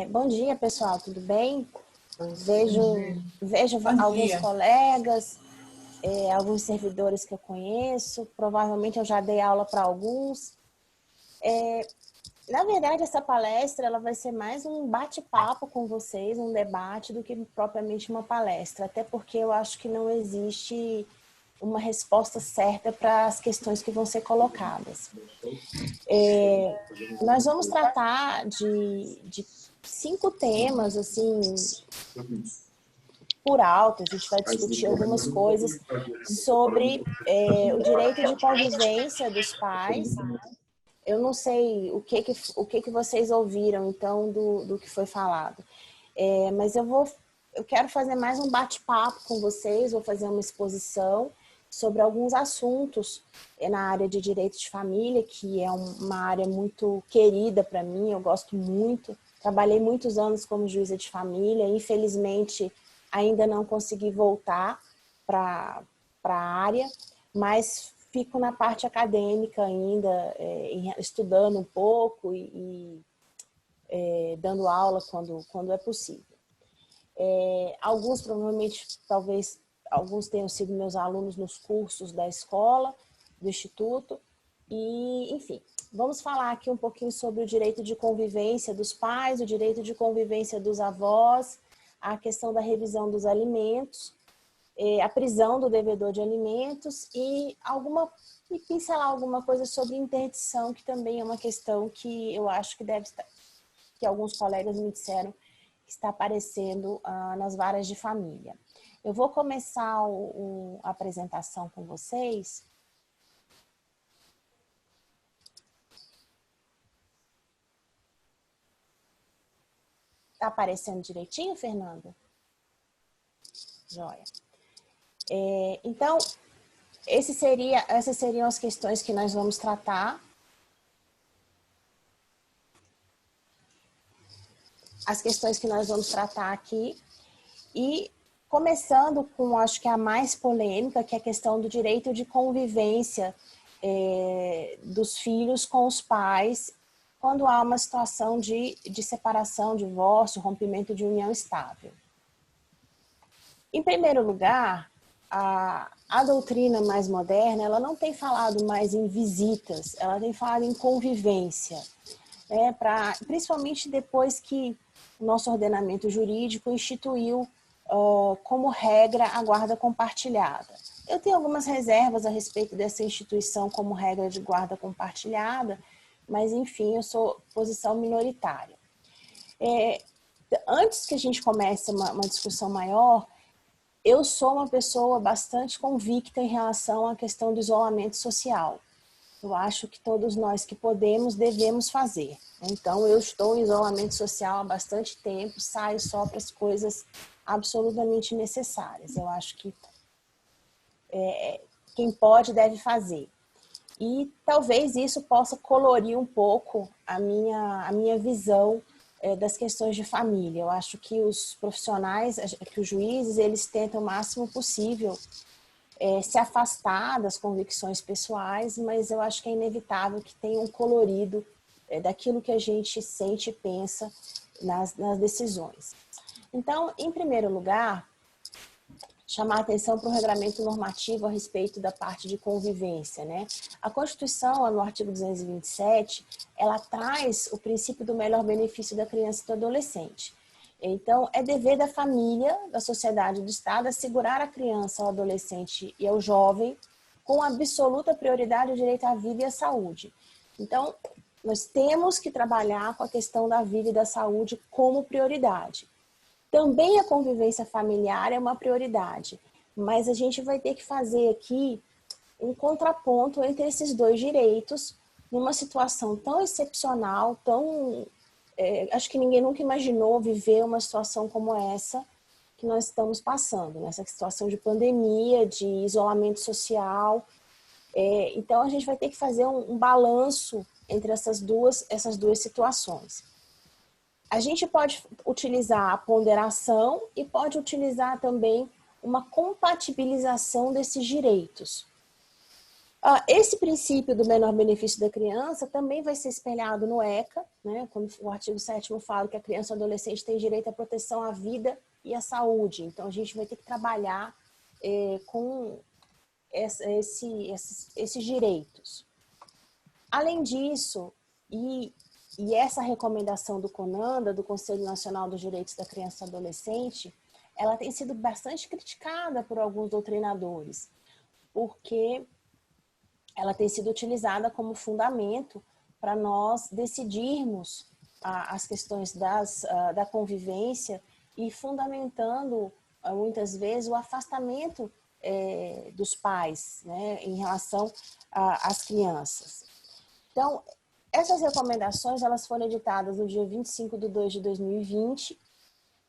Bom dia, pessoal, tudo bem? Bom Vejo alguns dia. colegas, alguns servidores que eu conheço, provavelmente eu já dei aula para alguns. Na verdade, essa palestra ela vai ser mais um bate-papo com vocês, um debate, do que propriamente uma palestra, até porque eu acho que não existe uma resposta certa para as questões que vão ser colocadas. Nós vamos tratar de 5 temas, assim, por alto. A gente vai discutir algumas coisas sobre o direito de convivência dos pais. Eu não sei o que vocês ouviram, então, do que foi falado. Mas eu quero fazer mais um bate-papo com vocês, vou fazer uma exposição sobre alguns assuntos na área de direito de família, que é uma área muito querida para mim, eu gosto muito. Trabalhei muitos anos como juíza de família, infelizmente ainda não consegui voltar para a área, mas fico na parte acadêmica ainda, estudando um pouco e dando aula quando é possível. Alguns provavelmente, talvez, alguns tenham sido meus alunos nos cursos da escola, do instituto, e, enfim, vamos falar aqui um pouquinho sobre o direito de convivência dos pais, o direito de convivência dos avós, a questão da revisão dos alimentos, a prisão do devedor de alimentos e pincelar alguma coisa sobre interdição, que também é uma questão que eu acho que deve estar, que alguns colegas me disseram que está aparecendo nas varas de família. Eu vou começar a apresentação com vocês. Está aparecendo direitinho, Fernanda? Joia. Então, essas seriam as questões que nós vamos tratar. As questões que nós vamos tratar aqui. E começando com, acho que a mais polêmica, que é a questão do direito de convivência dos filhos com os pais, quando há uma situação de separação, divórcio, rompimento de união estável. Em primeiro lugar, a doutrina mais moderna, ela não tem falado mais em visitas, ela tem falado em convivência, principalmente depois que o nosso ordenamento jurídico instituiu como regra a guarda compartilhada. Eu tenho algumas reservas a respeito dessa instituição como regra de guarda compartilhada, mas, enfim, eu sou posição minoritária. Antes que a gente comece uma discussão maior, eu sou uma pessoa bastante convicta em relação à questão do isolamento social. Eu acho que todos nós que podemos, devemos fazer. Então, eu estou em isolamento social há bastante tempo, saio só para as coisas absolutamente necessárias. Eu acho que quem pode deve fazer. E talvez isso possa colorir um pouco a minha visão das questões de família. Eu acho que os profissionais, que os juízes, eles tentam o máximo possível se afastar das convicções pessoais, mas eu acho que é inevitável que tenha um colorido daquilo que a gente sente e pensa nas decisões. Então, em primeiro lugar, chamar a atenção para o regramento normativo a respeito da parte de convivência, né? A Constituição, no artigo 227, ela traz o princípio do melhor benefício da criança e do adolescente. Então, é dever da família, da sociedade e do Estado assegurar à criança, ao adolescente e ao jovem, com absoluta prioridade, o direito à vida e à saúde. Então, nós temos que trabalhar com a questão da vida e da saúde como prioridade. Também a convivência familiar é uma prioridade, mas a gente vai ter que fazer aqui um contraponto entre esses dois direitos numa situação tão excepcional, acho que ninguém nunca imaginou viver uma situação como essa que nós estamos passando, nessa situação de pandemia, de isolamento social. Então, a gente vai ter que fazer um balanço entre essas duas situações. A gente pode utilizar a ponderação e pode utilizar também uma compatibilização desses direitos. Esse princípio do menor benefício da criança também vai ser espelhado no ECA, né, quando o artigo 7º fala que a criança e o adolescente tem direito à proteção à vida e à saúde. Então, a gente vai ter que trabalhar com esses direitos. Além disso, e essa recomendação do CONANDA, do Conselho Nacional dos Direitos da Criança e do Adolescente, ela tem sido bastante criticada por alguns doutrinadores, porque ela tem sido utilizada como fundamento para nós decidirmos as questões da convivência e fundamentando, muitas vezes, o afastamento dos pais, né, em relação às crianças. Então, essas recomendações elas foram editadas no dia 25/2/2020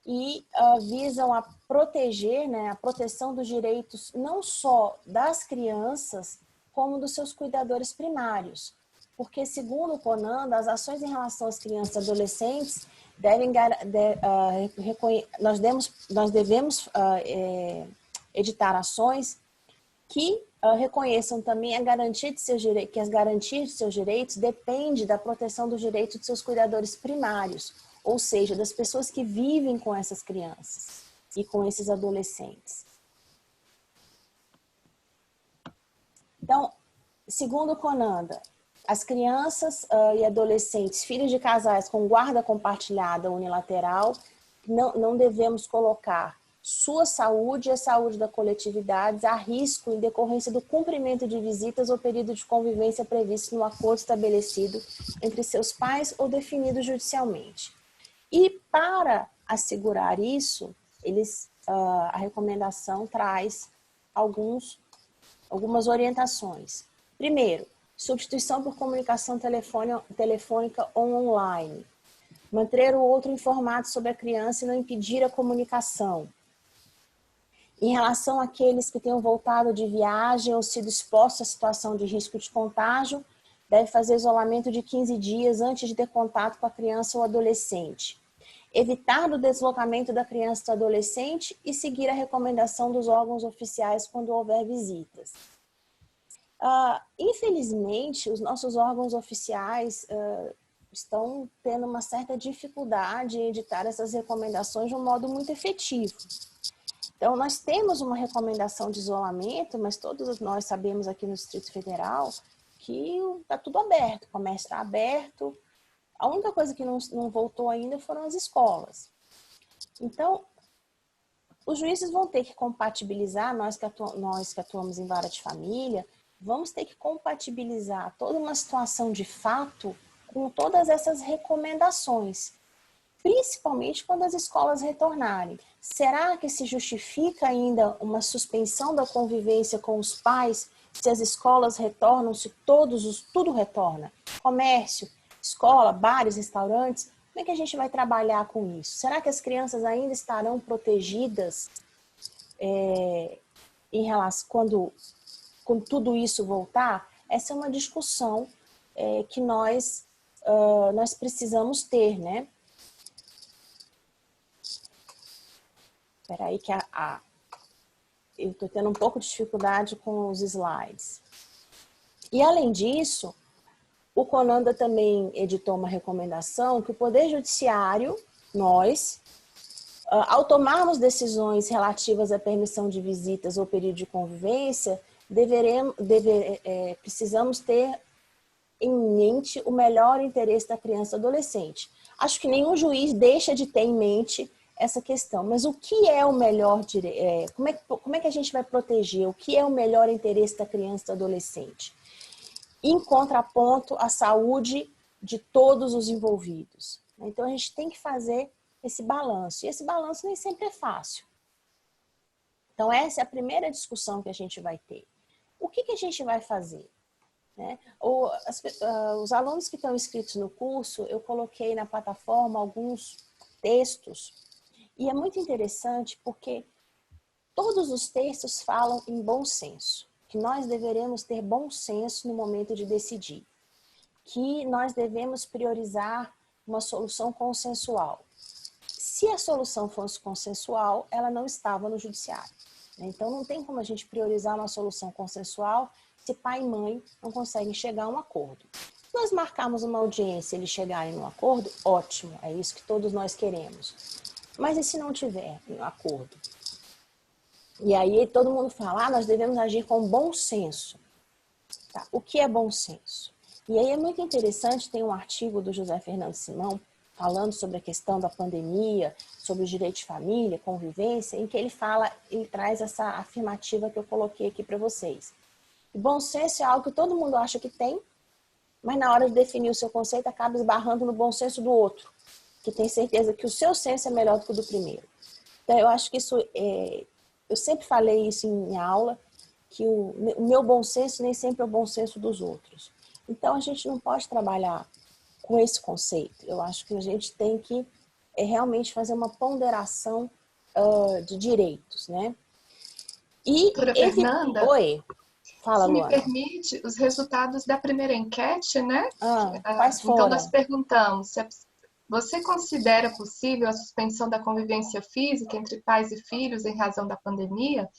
e visam a proteger, né, a proteção dos direitos não só das crianças, como dos seus cuidadores primários. Porque, segundo o CONANDA, as ações em relação às crianças e adolescentes nós devemos editar ações que reconheçam também a garantia de seus direitos, que as garantias de seus direitos dependem da proteção dos direitos de seus cuidadores primários, ou seja, das pessoas que vivem com essas crianças e com esses adolescentes. Então, segundo o CONANDA, as crianças e adolescentes, filhos de casais com guarda compartilhada unilateral, não devemos colocar sua saúde e a saúde da coletividade a risco em decorrência do cumprimento de visitas ou período de convivência previsto no acordo estabelecido entre seus pais ou definido judicialmente. E para assegurar isso, a recomendação traz algumas orientações. Primeiro, substituição por comunicação telefônica ou online. Manter o outro informado sobre a criança e não impedir a comunicação. Em relação àqueles que tenham voltado de viagem ou sido expostos à situação de risco de contágio, deve fazer isolamento de 15 dias antes de ter contato com a criança ou adolescente. Evitar o deslocamento da criança ou do adolescente e seguir a recomendação dos órgãos oficiais quando houver visitas. Infelizmente, os nossos órgãos oficiais estão tendo uma certa dificuldade em editar essas recomendações de um modo muito efetivo. Então, nós temos uma recomendação de isolamento, mas todos nós sabemos aqui no Distrito Federal que está tudo aberto, o comércio está aberto. A única coisa que não voltou ainda foram as escolas. Então, os juízes vão ter que compatibilizar, nós que atuamos em vara de família, vamos ter que compatibilizar toda uma situação de fato com todas essas recomendações, principalmente quando as escolas retornarem. Será que se justifica ainda uma suspensão da convivência com os pais se as escolas retornam, se tudo retorna? Comércio, escola, bares, restaurantes, como é que a gente vai trabalhar com isso? Será que as crianças ainda estarão protegidas em relação quando tudo isso voltar? Essa é uma discussão que nós precisamos ter, né? Espera aí que eu estou tendo um pouco de dificuldade com os slides. E além disso, o CONANDA também editou uma recomendação que o Poder Judiciário, nós, ao tomarmos decisões relativas à permissão de visitas ou período de convivência, precisamos ter em mente o melhor interesse da criança e do adolescente. Acho que nenhum juiz deixa de ter em mente essa questão, mas o que é o melhor direito? Como é que a gente vai proteger? O que é o melhor interesse da criança e do adolescente? Em contraponto à saúde de todos os envolvidos. Então, a gente tem que fazer esse balanço. E esse balanço nem sempre é fácil. Então, essa é a primeira discussão que a gente vai ter. O que a gente vai fazer? Né? Os alunos que estão inscritos no curso, eu coloquei na plataforma alguns textos. E é muito interessante porque todos os textos falam em bom senso. Que nós deveremos ter bom senso no momento de decidir, que nós devemos priorizar uma solução consensual. Se a solução fosse consensual, ela não estava no judiciário. Então, não tem como a gente priorizar uma solução consensual se pai e mãe não conseguem chegar a um acordo. Se nós marcarmos uma audiência e eles chegarem num acordo, ótimo, é isso que todos nós queremos. Mas e se não tiver um acordo? E aí todo mundo fala, nós devemos agir com bom senso. Tá? O que é bom senso? E aí é muito interessante, tem um artigo do José Fernando Simão, falando sobre a questão da pandemia, sobre os direitos de família, convivência, em que ele fala, ele traz essa afirmativa que eu coloquei aqui para vocês. O bom senso é algo que todo mundo acha que tem, mas na hora de definir o seu conceito acaba esbarrando no bom senso do outro, que tem certeza que o seu senso é melhor do que o do primeiro. Então eu acho que isso, eu sempre falei isso em aula, que o meu bom senso nem sempre é o bom senso dos outros. Então a gente não pode trabalhar com esse conceito. Eu acho que a gente tem que realmente fazer uma ponderação de direitos, né? E Doutora Fernanda, Oi, fala, se me Luana. permite, os resultados da primeira enquete, né? Quais Então, foram? nós perguntamos se você considera possível a suspensão da convivência física entre pais e filhos em razão da pandemia?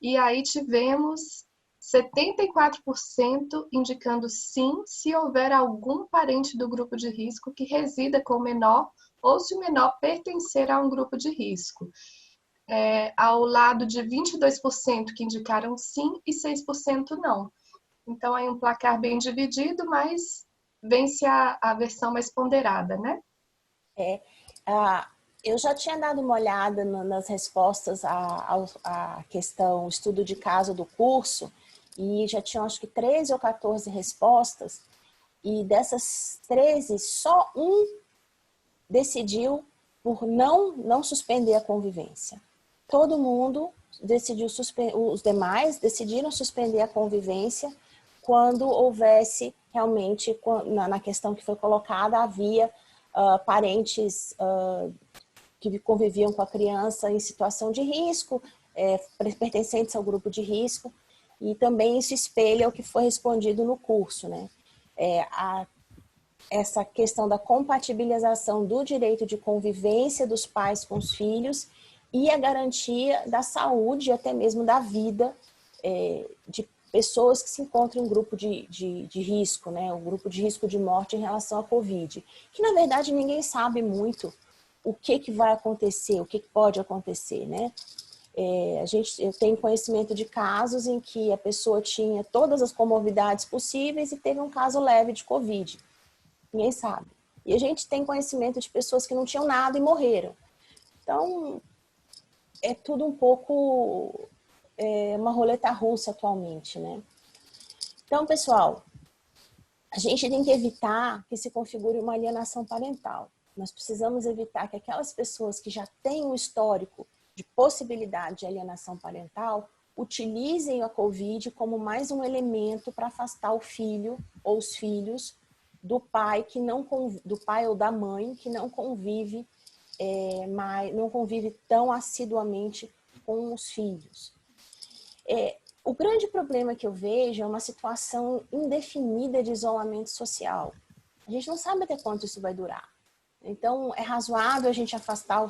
E aí tivemos 74% indicando sim, se houver algum parente do grupo de risco que resida com o menor ou se o menor pertencer a um grupo de risco. Ao lado de 22% que indicaram sim e 6% não. Então, é um placar bem dividido, mas vence a versão mais ponderada, né? Eu já tinha dado uma olhada nas respostas à questão estudo de caso do curso e já tinham acho que 13 ou 14 respostas e dessas 13, só um decidiu por não suspender a convivência. Todo mundo decidiu os demais decidiram suspender a convivência quando houvesse realmente, na questão que foi colocada, havia parentes que conviviam com a criança em situação de risco, pertencentes ao grupo de risco, e também isso espelha o que foi respondido no curso, né? Essa questão da compatibilização do direito de convivência dos pais com os filhos e a garantia da saúde e até mesmo da vida de pessoas que se encontram em grupo de risco, né? O grupo de risco de morte em relação à Covid, que na verdade ninguém sabe muito o que vai acontecer, o que pode acontecer, né? Eu tenho conhecimento de casos em que a pessoa tinha todas as comorbidades possíveis e teve um caso leve de Covid. Ninguém sabe. E a gente tem conhecimento de pessoas que não tinham nada e morreram. Então, é tudo um pouco uma roleta russa atualmente, né? Então, pessoal, a gente tem que evitar que se configure uma alienação parental. Nós precisamos evitar que aquelas pessoas que já têm um histórico de possibilidade de alienação parental utilizem a Covid como mais um elemento para afastar o filho ou os filhos do pai do pai ou da mãe que não convive não convive tão assiduamente com os filhos. O grande problema que eu vejo é uma situação indefinida de isolamento social. A gente não sabe até quanto isso vai durar. Então, é razoável a gente afastar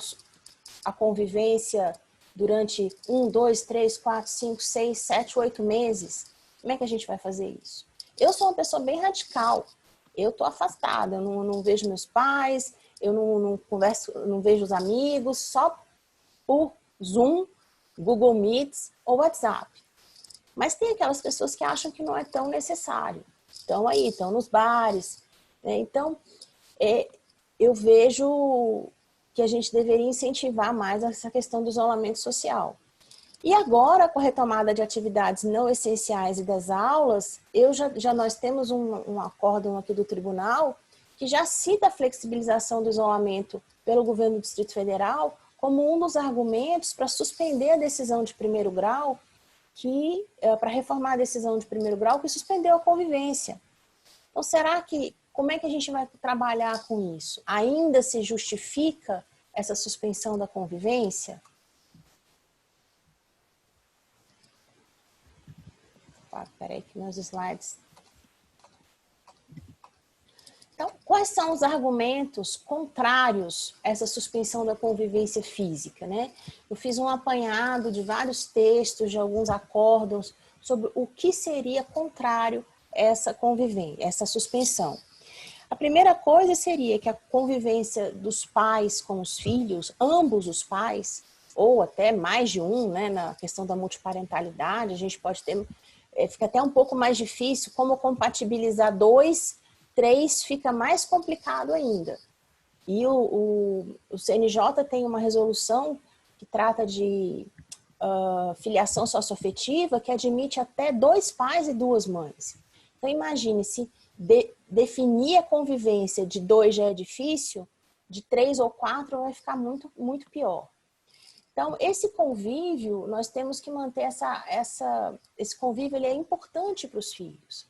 a convivência durante 1, 2, 3, 4, 5, 6, 7, 8 meses. Como é que a gente vai fazer isso? Eu sou uma pessoa bem radical. Eu estou afastada, eu não vejo meus pais, eu não converso, não vejo os amigos, só por Zoom, Google Meets ou WhatsApp. Mas tem aquelas pessoas que acham que não é tão necessário. Estão aí, estão nos bares. Né? Então, eu vejo que a gente deveria incentivar mais essa questão do isolamento social. E agora, com a retomada de atividades não essenciais e das aulas, nós temos um acórdão aqui do tribunal que já cita a flexibilização do isolamento pelo governo do Distrito Federal como um dos argumentos para suspender a decisão de primeiro grau para reformar a decisão de primeiro grau que suspendeu a convivência. Então, como é que a gente vai trabalhar com isso? Ainda se justifica essa suspensão da convivência? Peraí que meus slides... Então, quais são os argumentos contrários a essa suspensão da convivência física, né? Eu fiz um apanhado de vários textos, de alguns acórdãos sobre o que seria contrário a essa convivência, essa suspensão. A primeira coisa seria que a convivência dos pais com os filhos, ambos os pais, ou até mais de um, né, na questão da multiparentalidade, a gente pode ter, fica até um pouco mais difícil, como compatibilizar 2, 3 fica mais complicado ainda. E o CNJ tem uma resolução que trata de filiação socioafetiva que admite até 2 pais e 2 mães. Então imagine se definir a convivência de 2 já é difícil, de 3 ou 4 vai ficar muito, muito pior. Então, esse convívio, nós temos que manter esse convívio, ele é importante para os filhos.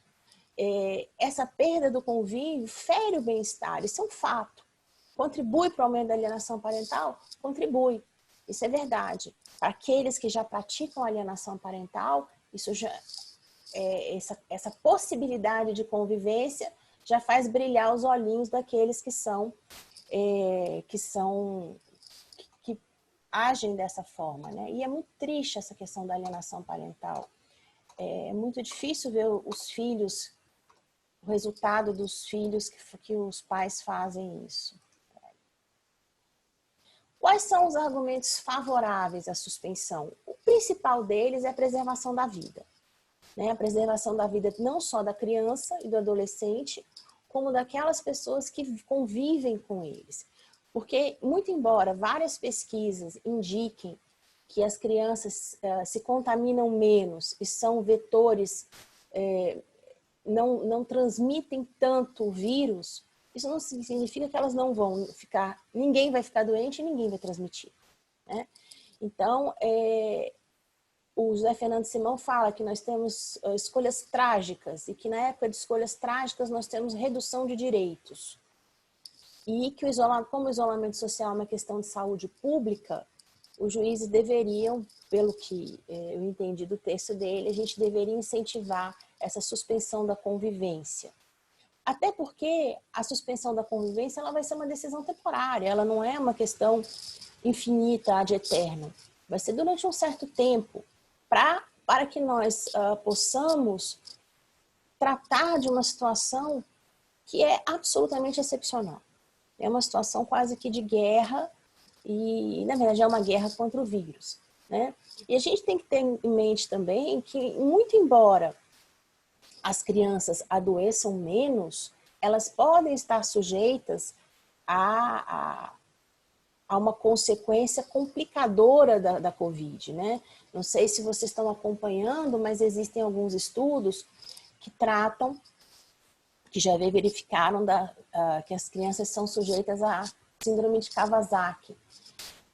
Essa perda do convívio fere o bem-estar, isso é um fato. Contribui para o aumento da alienação parental? Contribui, isso é verdade. Para aqueles que já praticam alienação parental, isso já, essa possibilidade de convivência já faz brilhar os olhinhos daqueles que agem dessa forma, né? E é muito triste essa questão da alienação parental. É muito difícil ver os filhos, o resultado dos filhos que os pais fazem isso. Quais são os argumentos favoráveis à suspensão? O principal deles é a preservação da vida, né? A preservação da vida não só da criança e do adolescente, como daquelas pessoas que convivem com eles. Porque, muito embora várias pesquisas indiquem que as crianças se contaminam menos e são vetores, não transmitem tanto o vírus, isso não significa que elas não vão ficar, ninguém vai ficar doente e ninguém vai transmitir, né? Então, o José Fernando Simão fala que nós temos escolhas trágicas e que na época de escolhas trágicas nós temos redução de direitos. E que como o isolamento social é uma questão de saúde pública, os juízes deveriam, pelo que eu entendi do texto dele, a gente deveria incentivar essa suspensão da convivência. Até porque a suspensão da convivência ela vai ser uma decisão temporária, ela não é uma questão infinita, ad eterno. Vai ser durante um certo tempo, para que nós possamos tratar de uma situação que é absolutamente excepcional. É uma situação quase que de guerra e, na verdade, é uma guerra contra o vírus, né? E a gente tem que ter em mente também que, muito embora as crianças adoeçam menos, elas podem estar sujeitas a uma consequência complicadora da Covid, né? Não sei se vocês estão acompanhando, mas existem alguns estudos que tratam, que já verificaram que as crianças são sujeitas à síndrome de Kawasaki,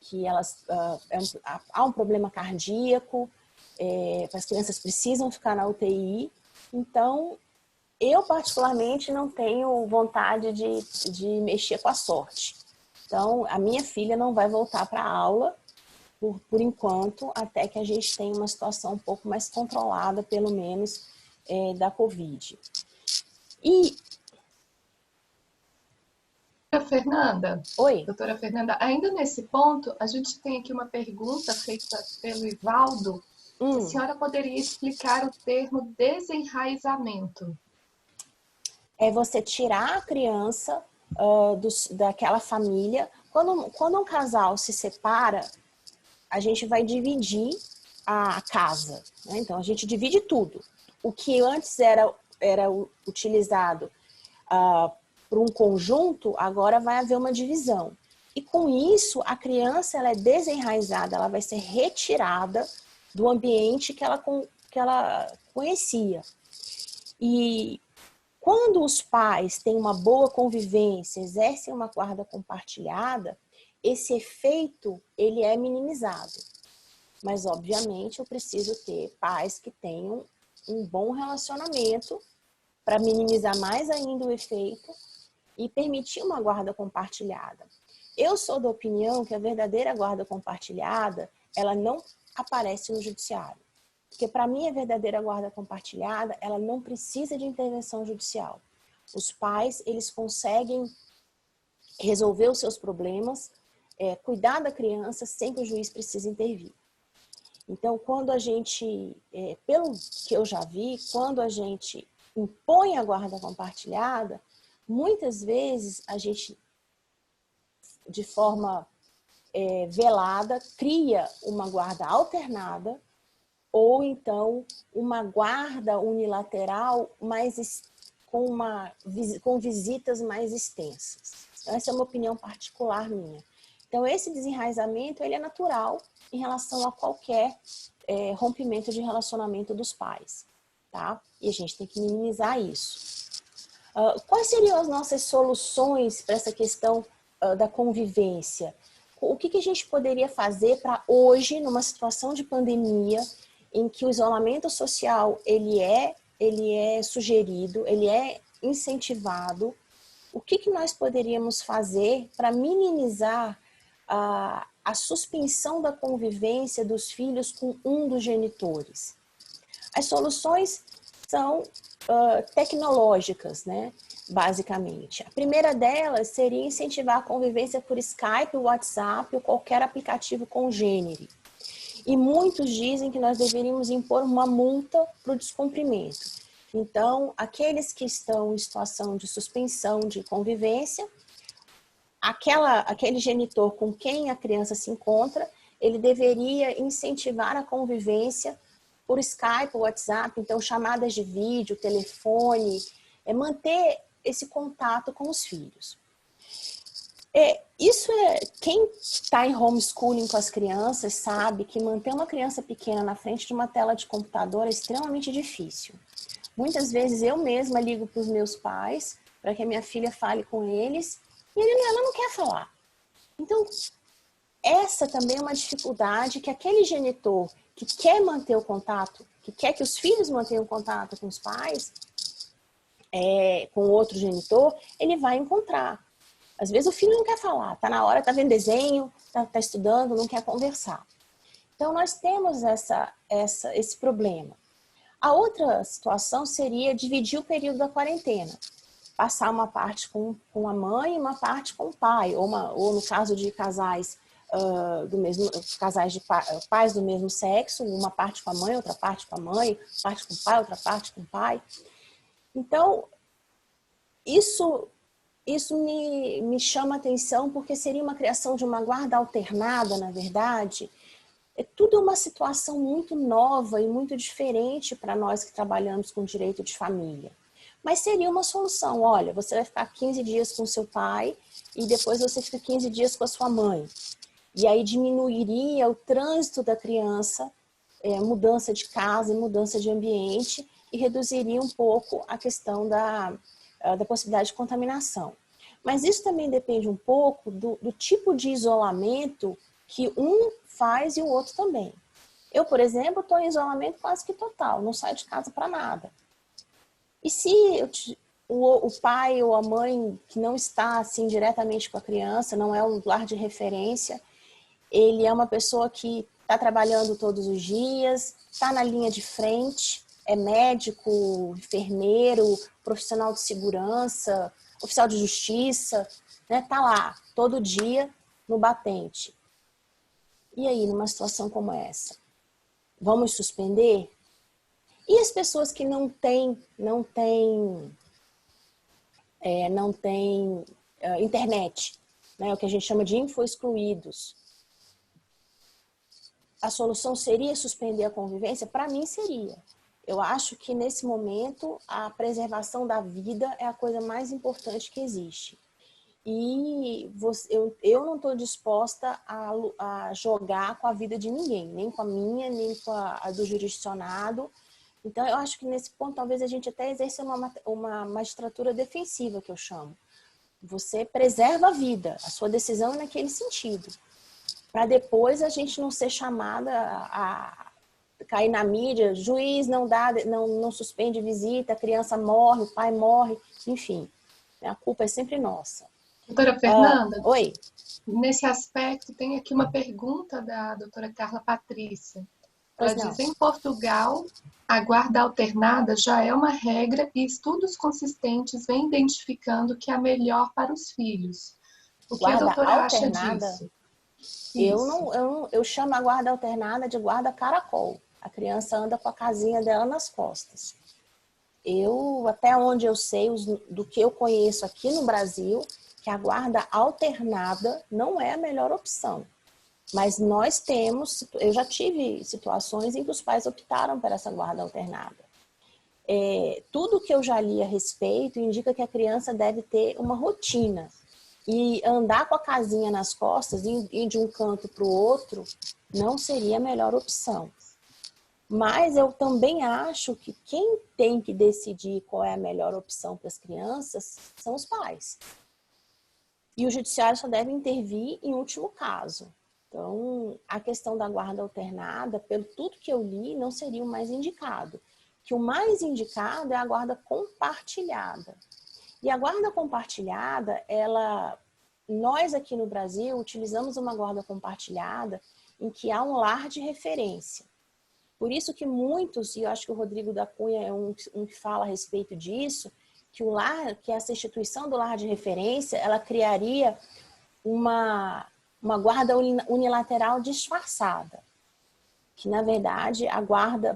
que há um problema cardíaco, as crianças precisam ficar na UTI. Então, eu particularmente não tenho vontade de mexer com a sorte. Então, a minha filha não vai voltar para a aula, por enquanto, até que a gente tenha uma situação um pouco mais controlada, pelo menos, da Covid. E... Oi. Doutora Fernanda, ainda nesse ponto, a gente tem aqui uma pergunta feita pelo Ivaldo. A senhora poderia explicar o termo desenraizamento? É você tirar a criança daquela família. Quando um casal se separa, a gente vai dividir a casa, né? Então, a gente divide tudo. O que antes era utilizado para um conjunto, agora vai haver uma divisão. E com isso, a criança ela é desenraizada, ela vai ser retirada do ambiente que ela conhecia. E quando os pais têm uma boa convivência, exercem uma guarda compartilhada, esse efeito ele é minimizado. Mas, obviamente, eu preciso ter pais que tenham um bom relacionamento para minimizar mais ainda o efeito e permitir uma guarda compartilhada. Eu sou da opinião que a verdadeira guarda compartilhada, ela não aparece no judiciário. Porque, para mim, a verdadeira guarda compartilhada, ela não precisa de intervenção judicial. Os pais, eles conseguem resolver os seus problemas, cuidar da criança sem que o juiz precise intervir. Então, quando a gente, pelo que eu já vi, quando a gente impõe a guarda compartilhada, muitas vezes a gente, de forma velada, cria uma guarda alternada ou então uma guarda unilateral com visitas mais extensas. Então, essa é uma opinião particular minha. Então, esse desenraizamento ele é natural em relação a qualquer rompimento de relacionamento dos pais, tá? E a gente tem que minimizar isso. Quais seriam as nossas soluções para essa questão da convivência? O que a gente poderia fazer para hoje, numa situação de pandemia, em que o isolamento social ele é sugerido, ele é incentivado? O que nós poderíamos fazer para minimizar a suspensão da convivência dos filhos com um dos genitores? As soluções são tecnológicas, né? Basicamente. A primeira delas seria incentivar a convivência por Skype, WhatsApp ou qualquer aplicativo congênere. E muitos dizem que nós deveríamos impor uma multa para o descumprimento. Então, aqueles que estão em situação de suspensão de convivência, aquele genitor com quem a criança se encontra, ele deveria incentivar a convivência por Skype, WhatsApp, então chamadas de vídeo, telefone, manter esse contato com os filhos. Quem está em homeschooling com as crianças sabe que manter uma criança pequena na frente de uma tela de computador é extremamente difícil. Muitas vezes eu mesma ligo para os meus pais para que a minha filha fale com eles e ela não quer falar. Então, essa também é uma dificuldade que aquele genitor que quer manter o contato, que quer que os filhos mantenham contato com os pais, com outro genitor, ele vai encontrar. Às vezes o filho não quer falar, está na hora, está vendo desenho, está estudando, não quer conversar. Então, nós temos esse problema. A outra situação seria dividir o período da quarentena. Passar uma parte com a mãe e uma parte com o pai. Ou no caso de casais pais do mesmo sexo, uma parte com a mãe, outra parte com a mãe, parte com o pai, outra parte com o pai. Então, isso me chama a atenção porque seria uma criação de uma guarda alternada, na verdade. Tudo é uma situação muito nova e muito diferente para nós que trabalhamos com direito de família. Mas seria uma solução. Olha, você vai ficar 15 dias com seu pai e depois você fica 15 dias com a sua mãe. E aí diminuiria o trânsito da criança, mudança de casa e mudança de ambiente, e reduziria um pouco a questão da possibilidade de contaminação. Mas isso também depende um pouco do tipo de isolamento que um faz e o outro também. Eu, por exemplo, estou em isolamento quase que total, não saio de casa para nada. E se o pai ou a mãe que não está assim diretamente com a criança, não é um lar de referência, ele é uma pessoa que está trabalhando todos os dias, está na linha de frente, é médico, enfermeiro, profissional de segurança, oficial de justiça, né? Está lá todo dia no batente. E aí, numa situação como essa? Vamos suspender? E as pessoas que não têm internet, né? O que a gente chama de infoexcluídos. A solução seria suspender a convivência? Para mim, seria. Eu acho que, nesse momento, a preservação da vida é a coisa mais importante que existe. E eu não estou disposta a jogar com a vida de ninguém, nem com a minha, nem com a do jurisdicionado. Então, eu acho que nesse ponto, talvez a gente até exerça uma magistratura defensiva, que eu chamo. Você preserva a vida, a sua decisão é naquele sentido. Para depois a gente não ser chamada a cair na mídia, juiz não suspende visita, a criança morre, o pai morre, enfim. A culpa é sempre nossa. Doutora Fernanda, oi. Nesse aspecto, tem aqui uma pergunta da doutora Carla Patrícia. Ela diz, em Portugal, a guarda alternada já é uma regra e estudos consistentes vêm identificando que é a melhor para os filhos. O que a doutora acha disso? Eu chamo a guarda alternada de guarda caracol. A criança anda com a casinha dela nas costas. Até onde eu sei, do que eu conheço aqui no Brasil, que a guarda alternada não é a melhor opção. Mas eu já tive situações em que os pais optaram por essa guarda alternada. Tudo que eu já li a respeito indica que a criança deve ter uma rotina. E andar com a casinha nas costas, ir de um canto para o outro, não seria a melhor opção. Mas eu também acho que quem tem que decidir qual é a melhor opção para as crianças são os pais. E o judiciário só deve intervir em último caso. Então, a questão da guarda alternada, pelo tudo que eu li, não seria o mais indicado. Que o mais indicado é a guarda compartilhada. E a guarda compartilhada, nós aqui no Brasil utilizamos uma guarda compartilhada em que há um lar de referência. Por isso que muitos, e eu acho que o Rodrigo da Cunha é um que fala a respeito disso, que essa instituição do lar de referência, ela criaria uma guarda unilateral disfarçada. Que, na verdade,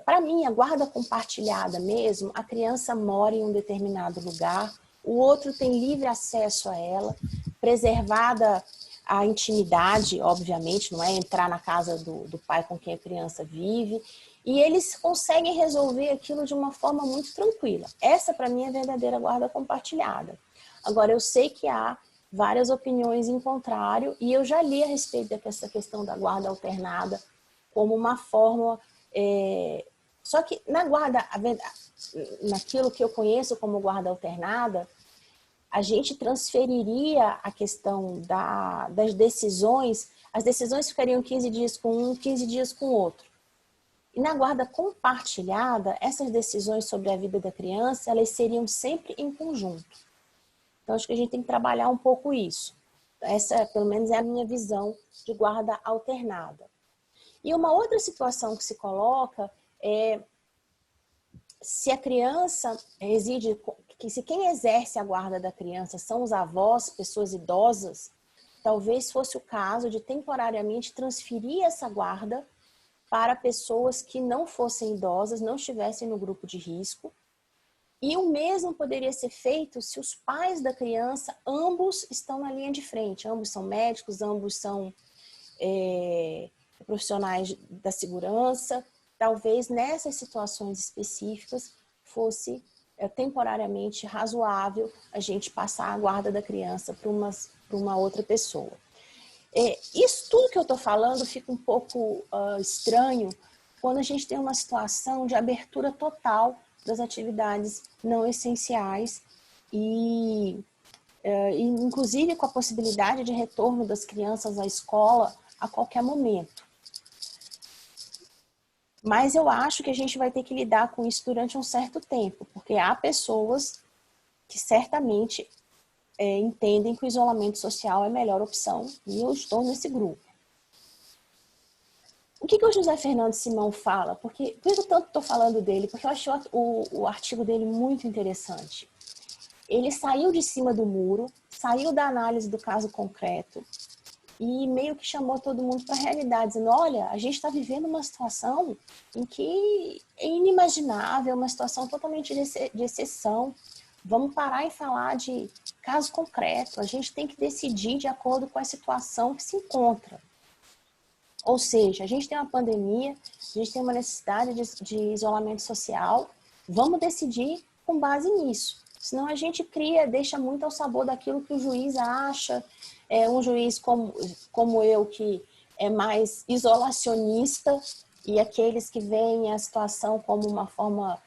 para mim, a guarda compartilhada mesmo, a criança mora em um determinado lugar, o outro tem livre acesso a ela, preservada a intimidade, obviamente, não é entrar na casa do pai com quem a criança vive, e eles conseguem resolver aquilo de uma forma muito tranquila. Essa, para mim, é a verdadeira guarda compartilhada. Agora, eu sei que há várias opiniões em contrário, e eu já li a respeito dessa questão da guarda alternada como uma fórmula. Só que naquilo que eu conheço como guarda alternada, a gente transferiria a questão das decisões, as decisões ficariam 15 dias com um, 15 dias com o outro. E na guarda compartilhada, essas decisões sobre a vida da criança, elas seriam sempre em conjunto. Então, acho que a gente tem que trabalhar um pouco isso. Essa, pelo menos, é a minha visão de guarda alternada. E uma outra situação que se coloca é se a criança se quem exerce a guarda da criança são os avós, pessoas idosas, talvez fosse o caso de temporariamente transferir essa guarda para pessoas que não fossem idosas, não estivessem no grupo de risco. E o mesmo poderia ser feito se os pais da criança, ambos estão na linha de frente, ambos são médicos, ambos são profissionais da segurança. Talvez nessas situações específicas fosse temporariamente razoável a gente passar a guarda da criança para uma outra pessoa. Isso tudo que eu estou falando fica um pouco estranho quando a gente tem uma situação de abertura total das atividades não essenciais e inclusive com a possibilidade de retorno das crianças à escola a qualquer momento. Mas eu acho que a gente vai ter que lidar com isso durante um certo tempo, porque há pessoas que certamente entendem que o isolamento social é a melhor opção, e eu estou nesse grupo. O que o José Fernando Simão fala? Por que eu tanto estou falando dele? Porque eu achei o artigo dele muito interessante. Ele saiu de cima do muro, saiu da análise do caso concreto, e meio que chamou todo mundo para a realidade, dizendo, olha, a gente está vivendo uma situação em que é inimaginável, uma situação totalmente de exceção. Vamos parar e falar de caso concreto. A gente tem que decidir de acordo com a situação que se encontra. Ou seja, a gente tem uma pandemia, a gente tem uma necessidade de isolamento social, vamos decidir com base nisso. Senão a gente deixa muito ao sabor daquilo que o juiz acha, um juiz como eu, que é mais isolacionista, e aqueles que veem a situação como uma forma,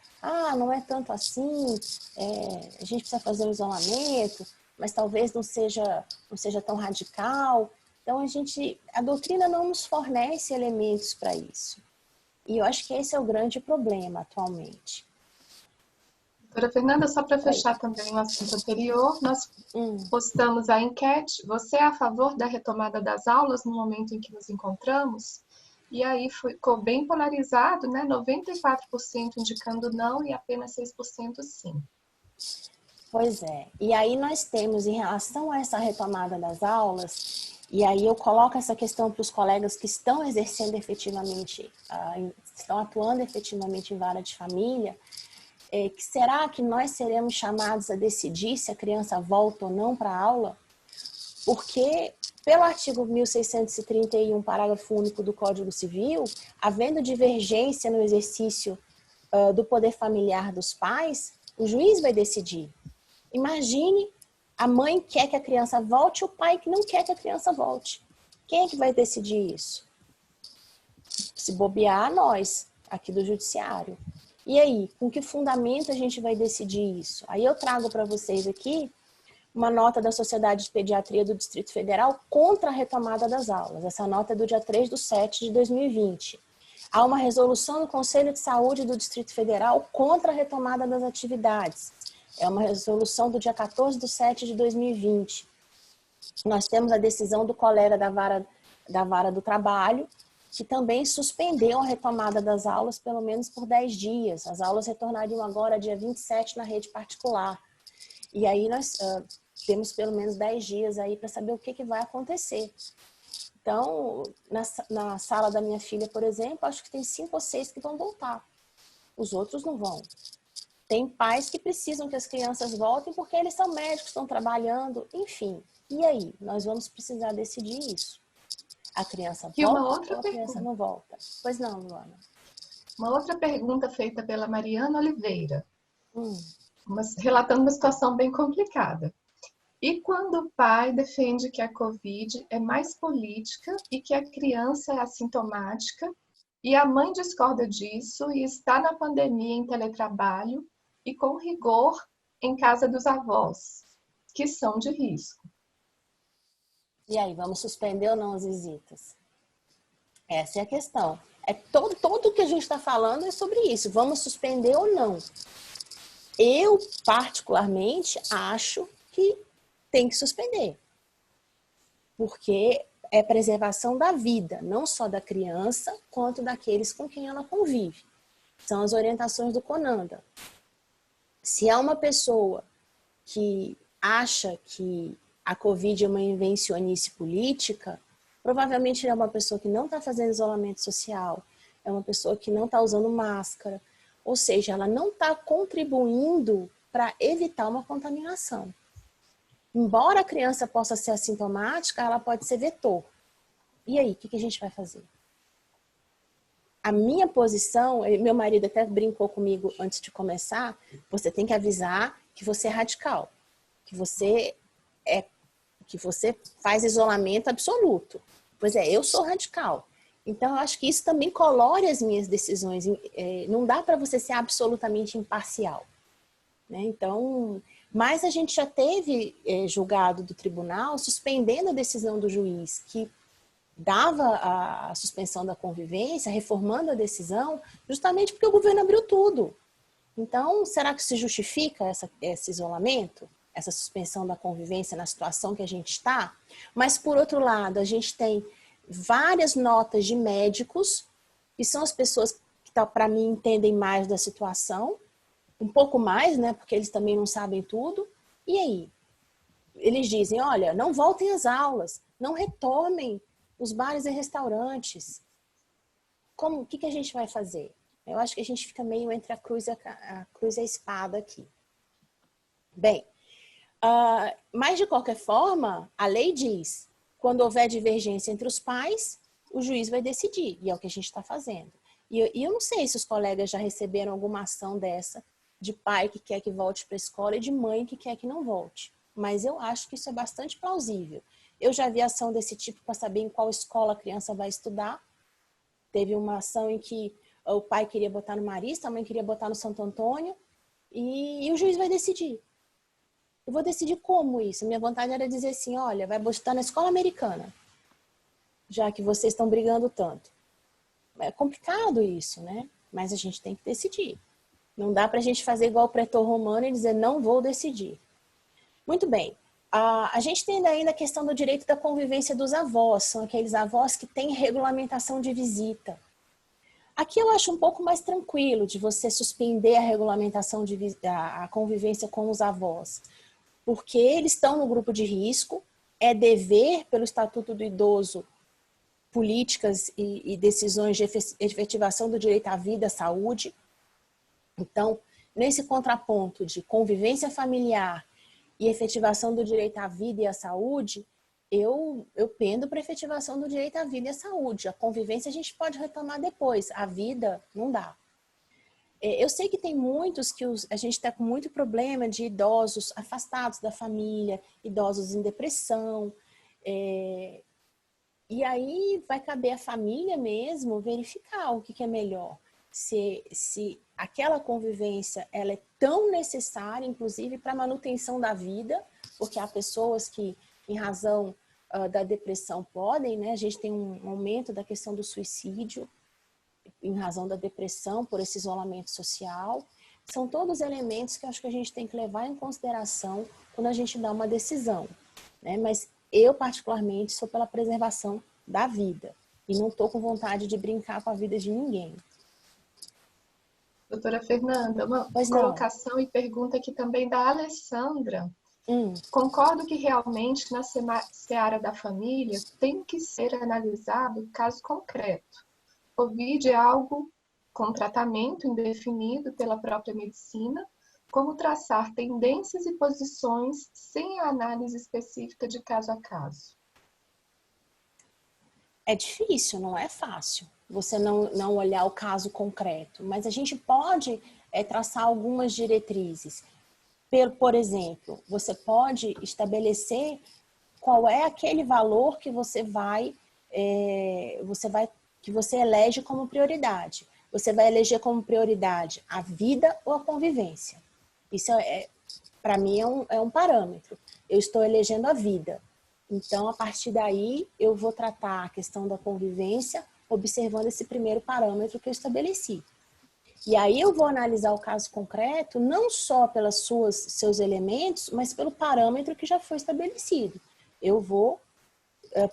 não é tanto assim, a gente precisa fazer um isolamento, mas talvez não seja tão radical. Então, a doutrina não nos fornece elementos para isso. E eu acho que esse é o grande problema atualmente. Doutora Fernanda, só para fechar também o assunto anterior, nós postamos a enquete. Você é a favor da retomada das aulas no momento em que nos encontramos? E aí ficou bem polarizado, né? 94% indicando não e apenas 6% sim. Pois é. E aí nós temos, em relação a essa retomada das aulas, E aí eu coloco essa questão para os colegas que estão exercendo efetivamente, estão atuando efetivamente em vara de família, que será que nós seremos chamados a decidir se a criança volta ou não para a aula? Porque, pelo artigo 1631, parágrafo único do Código Civil, havendo divergência no exercício do poder familiar dos pais, o juiz vai decidir. Imagine, a mãe quer que a criança volte e o pai que não quer que a criança volte. Quem é que vai decidir isso? Se bobear, nós, aqui do judiciário. E aí, com que fundamento a gente vai decidir isso? Aí eu trago para vocês aqui uma nota da Sociedade de Pediatria do Distrito Federal contra a retomada das aulas. Essa nota é do dia 3/7 de 2020. Há uma resolução do Conselho de Saúde do Distrito Federal contra a retomada das atividades. É uma resolução do dia 14/7 de 2020. Nós temos a decisão do colega da vara do trabalho, que também suspendeu a retomada das aulas pelo menos por 10 dias. As aulas retornariam agora dia 27 na rede particular. E aí nós temos pelo menos 10 dias aí para saber o que vai acontecer. Então, na sala da minha filha, por exemplo, acho que tem 5 ou 6 que vão voltar. Os outros não vão. Tem pais que precisam que as crianças voltem porque eles são médicos, estão trabalhando, enfim. E aí? Nós vamos precisar decidir isso. A criança volta ou a criança não volta? Pois não, Luana. Uma outra pergunta feita pela Mariana Oliveira, relatando uma situação bem complicada. E quando o pai defende que a Covid é mais política e que a criança é assintomática, e a mãe discorda disso e está na pandemia em teletrabalho e com rigor em casa dos avós, que são de risco. E aí, vamos suspender ou não as visitas? Essa é a questão. Todo o que a gente está falando é sobre isso. Vamos suspender ou não? Eu, particularmente, acho que tem que suspender. Porque é preservação da vida, não só da criança, quanto daqueles com quem ela convive. São as orientações do CONANDA. Se é uma pessoa que acha que a Covid é uma invencionice política, provavelmente é uma pessoa que não está fazendo isolamento social, é uma pessoa que não está usando máscara, ou seja, ela não está contribuindo para evitar uma contaminação. Embora a criança possa ser assintomática, ela pode ser vetor. E aí, o que a gente vai fazer? A minha posição, meu marido até brincou comigo antes de começar, você tem que avisar que você é radical, que você faz isolamento absoluto. Pois é, eu sou radical. Então, eu acho que isso também colore as minhas decisões. Não dá para você ser absolutamente imparcial. Né? Então, mas a gente já teve julgado do tribunal suspendendo a decisão do juiz, que dava a suspensão da convivência, reformando a decisão, justamente porque o governo abriu tudo. Então, será que se justifica esse isolamento? Essa suspensão da convivência na situação que a gente está? Mas, por outro lado, a gente tem várias notas de médicos, que são as pessoas que, para mim, entendem mais da situação, um pouco mais, né, porque eles também não sabem tudo. E aí? Eles dizem, olha, não voltem às aulas, não retomem os bares e restaurantes. O que a gente vai fazer? Eu acho que a gente fica meio entre a cruz e a espada aqui. Bem, mas de qualquer forma, a lei diz, quando houver divergência entre os pais, o juiz vai decidir, e é o que a gente está fazendo. E eu não sei se os colegas já receberam alguma ação dessa, de pai que quer que volte para a escola e de mãe que quer que não volte. Mas eu acho que isso é bastante plausível. Eu já vi ação desse tipo para saber em qual escola a criança vai estudar. Teve uma ação em que o pai queria botar no Marista, a mãe queria botar no Santo Antônio, e o juiz vai decidir. Eu vou decidir como isso. Minha vontade era dizer assim, olha, vai botar na escola americana, já que vocês estão brigando tanto. É complicado isso, né? Mas a gente tem que decidir. Não dá para a gente fazer igual o pretor romano e dizer, não vou decidir. Muito bem. A gente tem ainda a questão do direito da convivência dos avós. São aqueles avós que têm regulamentação de visita. Aqui eu acho um pouco mais tranquilo de você suspender a regulamentação a convivência com os avós. Porque eles estão no grupo de risco é dever pelo Estatuto do Idoso políticas e decisões de efetivação do direito à vida, à saúde. Então, nesse contraponto de convivência familiar e efetivação do direito à vida e à saúde, eu pendo para efetivação do direito à vida e à saúde. A convivência a gente pode retomar depois, a vida não dá. Eu sei que tem muitos que a gente está com muito problema de idosos afastados da família, idosos em depressão, e aí vai caber à família mesmo verificar o que é melhor. Se aquela convivência ela é tão necessária, inclusive para a manutenção da vida, porque há pessoas que, em razão da depressão, podem, né? A gente tem um aumento da questão do suicídio, em razão da depressão, por esse isolamento social. São todos elementos que eu acho que a gente tem que levar em consideração quando a gente dá uma decisão, né? Mas eu, particularmente, sou pela preservação da vida e não estou com vontade de brincar com a vida de ninguém. Doutora Fernanda, uma Pois não. colocação e pergunta aqui também da Alessandra. Concordo que realmente na seara da família tem que ser analisado o caso concreto. Covid é algo com tratamento indefinido pela própria medicina, como traçar tendências e posições sem a análise específica de caso a caso. É difícil, não é fácil você não olhar o caso concreto, mas a gente pode traçar algumas diretrizes. Por exemplo, você pode estabelecer qual é aquele valor que você elege como prioridade. Você vai eleger como prioridade a vida ou a convivência. Isso para mim é um parâmetro. Eu estou elegendo a vida. Então, a partir daí, eu vou tratar a questão da convivência observando esse primeiro parâmetro que eu estabeleci. E aí eu vou analisar o caso concreto não só pelos seus elementos, mas pelo parâmetro que já foi estabelecido. Eu vou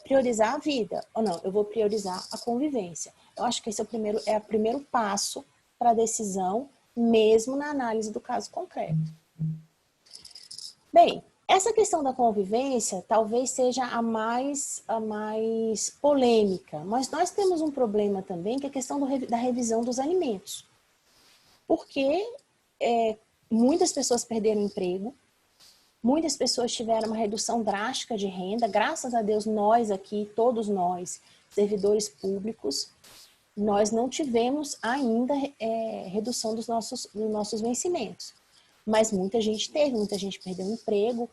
priorizar a vida, ou não, eu vou priorizar a convivência. Eu acho que esse é o primeiro passo para a decisão, mesmo na análise do caso concreto. Bem, essa questão da convivência talvez seja a mais polêmica, mas nós temos um problema também, que é a questão da revisão dos alimentos. Porque muitas pessoas perderam emprego, muitas pessoas tiveram uma redução drástica de renda. Graças a Deus, nós aqui, todos nós, servidores públicos, nós não tivemos ainda redução dos nossos vencimentos. Mas muita gente teve, muita gente perdeu o emprego.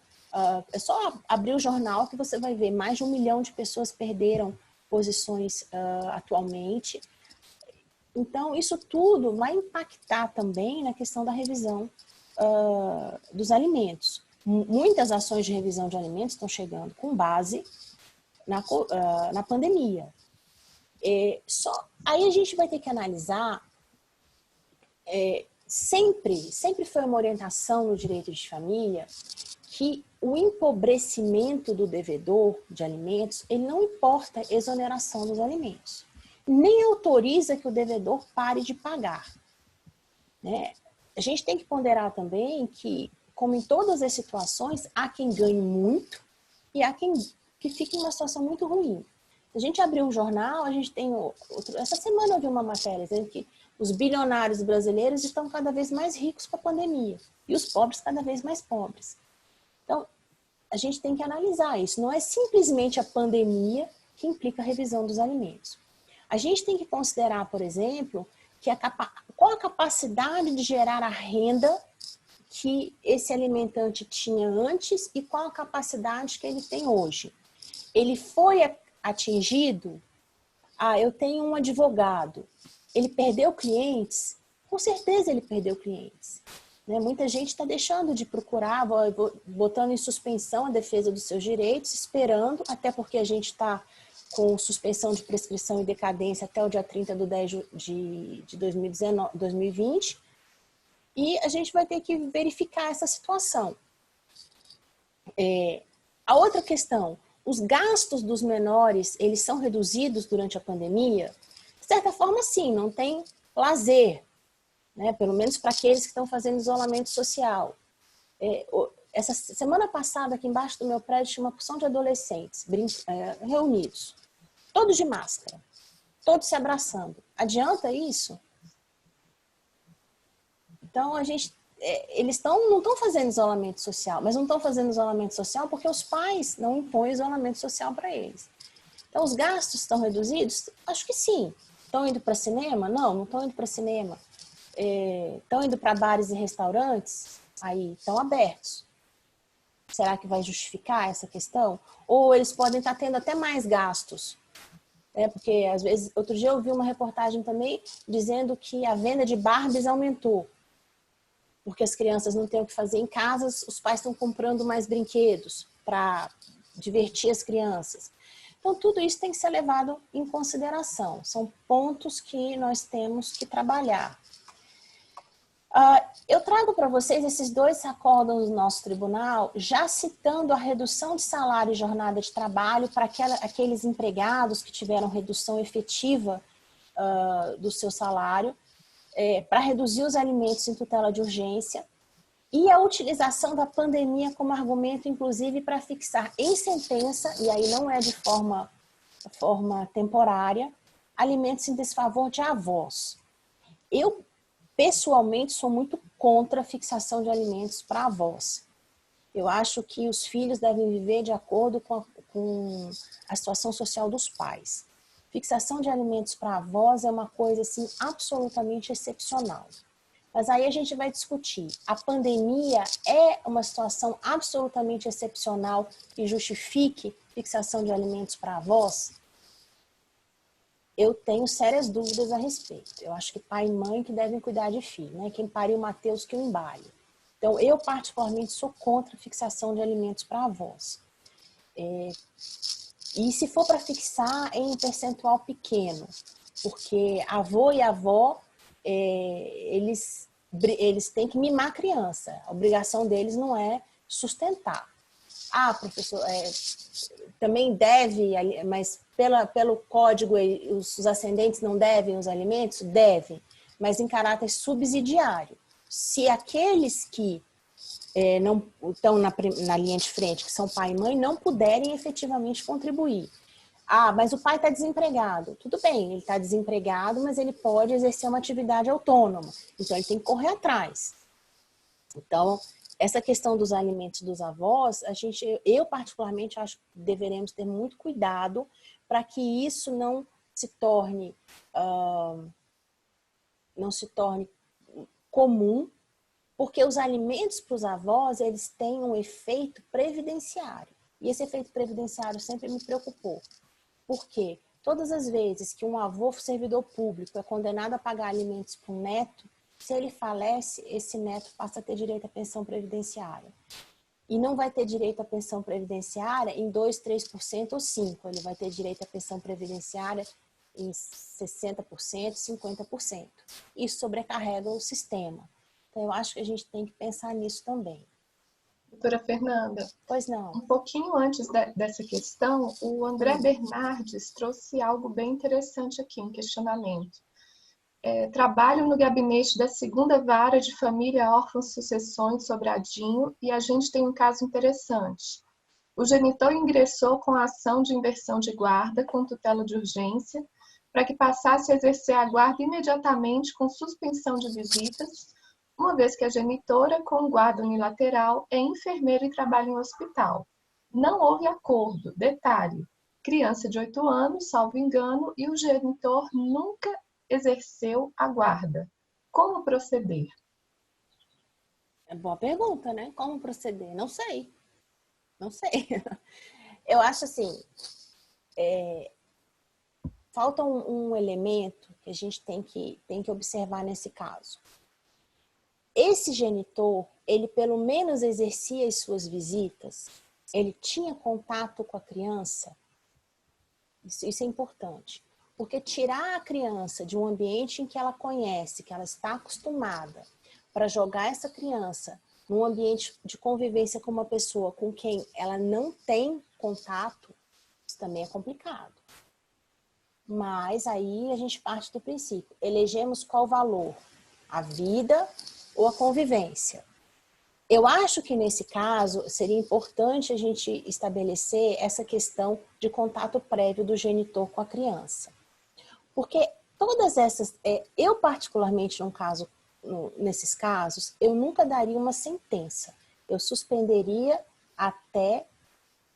É só abrir o jornal que você vai ver, mais de 1 milhão de pessoas perderam posições atualmente. Então, isso tudo vai impactar também na questão da revisão dos alimentos. Muitas ações de revisão de alimentos estão chegando com base na pandemia. Aí a gente vai ter que analisar, sempre foi uma orientação no direito de família que o empobrecimento do devedor de alimentos, ele não importa a exoneração dos alimentos, nem autoriza que o devedor pare de pagar, né? A gente tem que ponderar também que, como em todas as situações, há quem ganhe muito e há quem que fique em uma situação muito ruim. Se a gente abrir um jornal, a gente tem essa semana eu vi uma matéria dizendo que os bilionários brasileiros estão cada vez mais ricos com a pandemia e os pobres cada vez mais pobres. Então, a gente tem que analisar isso. Não é simplesmente a pandemia que implica a revisão dos alimentos. A gente tem que considerar, por exemplo, qual a capacidade de gerar a renda que esse alimentante tinha antes e qual a capacidade que ele tem hoje. Ele foi atingido? Eu tenho um advogado. Ele perdeu clientes? Com certeza ele perdeu clientes. Né? Muita gente está deixando de procurar, botando em suspensão a defesa dos seus direitos, esperando, até porque a gente está com suspensão de prescrição e decadência até o dia 30/10 de 2020, e a gente vai ter que verificar essa situação. A outra questão, os gastos dos menores, eles são reduzidos durante a pandemia? De certa forma, sim, não tem lazer, né? Pelo menos para aqueles que estão fazendo isolamento social. essa semana passada, aqui embaixo do meu prédio, tinha uma porção de adolescentes reunidos, todos de máscara, todos se abraçando. Adianta isso? Então, eles não estão fazendo isolamento social, mas não estão fazendo isolamento social porque os pais não impõem isolamento social para eles. Então, os gastos estão reduzidos? Acho que sim. Estão indo para cinema? Não estão indo para cinema. Estão indo para bares e restaurantes? Aí estão abertos. Será que vai justificar essa questão? Ou eles podem estar tendo até mais gastos? Porque, às vezes, outro dia eu vi uma reportagem também dizendo que a venda de Barbies aumentou. Porque as crianças não têm o que fazer em casa, os pais estão comprando mais brinquedos para divertir as crianças. Então, tudo isso tem que ser levado em consideração. São pontos que nós temos que trabalhar. Eu trago para vocês esses 2 acórdãos do nosso tribunal, já citando a redução de salário e jornada de trabalho para aqueles empregados que tiveram redução efetiva do seu salário, para reduzir os alimentos em tutela de urgência, e a utilização da pandemia como argumento, inclusive, para fixar em sentença, e aí não é de forma temporária, alimentos em desfavor de avós. Eu, pessoalmente, sou muito contra a fixação de alimentos para avós. Eu acho que os filhos devem viver de acordo com a situação social dos pais. Fixação de alimentos para avós é uma coisa assim, absolutamente excepcional. Mas aí a gente vai discutir. A pandemia é uma situação absolutamente excepcional que justifique fixação de alimentos para avós? Eu tenho sérias dúvidas a respeito. Eu acho que pai e mãe que devem cuidar de filho, né? Quem pariu Mateus que o embale. Então, eu particularmente sou contra a fixação de alimentos para avós. E se for para fixar em um percentual pequeno, porque avô e avó, eles têm que mimar a criança. A obrigação deles não é sustentar. Ah, professor, também deve, mas pelo código os ascendentes não devem os alimentos? Devem, mas em caráter subsidiário. Se aqueles que não estão na linha de frente, que são pai e mãe, não puderem efetivamente contribuir. Ah, mas o pai está desempregado. Tudo bem, ele está desempregado, mas ele pode exercer uma atividade autônoma. Então, ele tem que correr atrás. Então, essa questão dos alimentos dos avós, eu particularmente acho que deveremos ter muito cuidado para que isso não se torne comum, porque os alimentos para os avós, eles têm um efeito previdenciário. E esse efeito previdenciário sempre me preocupou. Por quê? Todas as vezes que um avô servidor público é condenado a pagar alimentos para um neto, se ele falece, esse neto passa a ter direito à pensão previdenciária. E não vai ter direito à pensão previdenciária em 2%, 3% ou 5%. Ele vai ter direito à pensão previdenciária em 60%, 50%. Isso sobrecarrega o sistema. Então, eu acho que a gente tem que pensar nisso também. Doutora Fernanda, pois não. Um pouquinho antes dessa questão, o André Bernardes trouxe algo bem interessante aqui, um questionamento. Trabalho no gabinete da 2ª Vara de Família, Órfãos, Sucessões, Sobradinho, e a gente tem um caso interessante. O genitor ingressou com a ação de inversão de guarda com tutela de urgência para que passasse a exercer a guarda imediatamente com suspensão de visitas, uma vez que a genitora, com guarda unilateral, é enfermeira e trabalha em hospital. Não houve acordo. Detalhe, criança de 8 anos, salvo engano, e o genitor nunca exerceu a guarda. Como proceder? É boa pergunta, né? Como proceder? Não sei. Não sei. Eu acho assim, falta um elemento que a gente tem que observar nesse caso. Esse genitor, ele pelo menos exercia as suas visitas, ele tinha contato com a criança. Isso é importante. Porque tirar a criança de um ambiente em que ela conhece, que ela está acostumada, para jogar essa criança num ambiente de convivência com uma pessoa com quem ela não tem contato, isso também é complicado. Mas aí a gente parte do princípio, elegemos qual valor? A vida ou a convivência? Eu acho que nesse caso seria importante a gente estabelecer essa questão de contato prévio do genitor com a criança. Porque todas essas, eu particularmente nesses casos, eu nunca daria uma sentença. Eu suspenderia até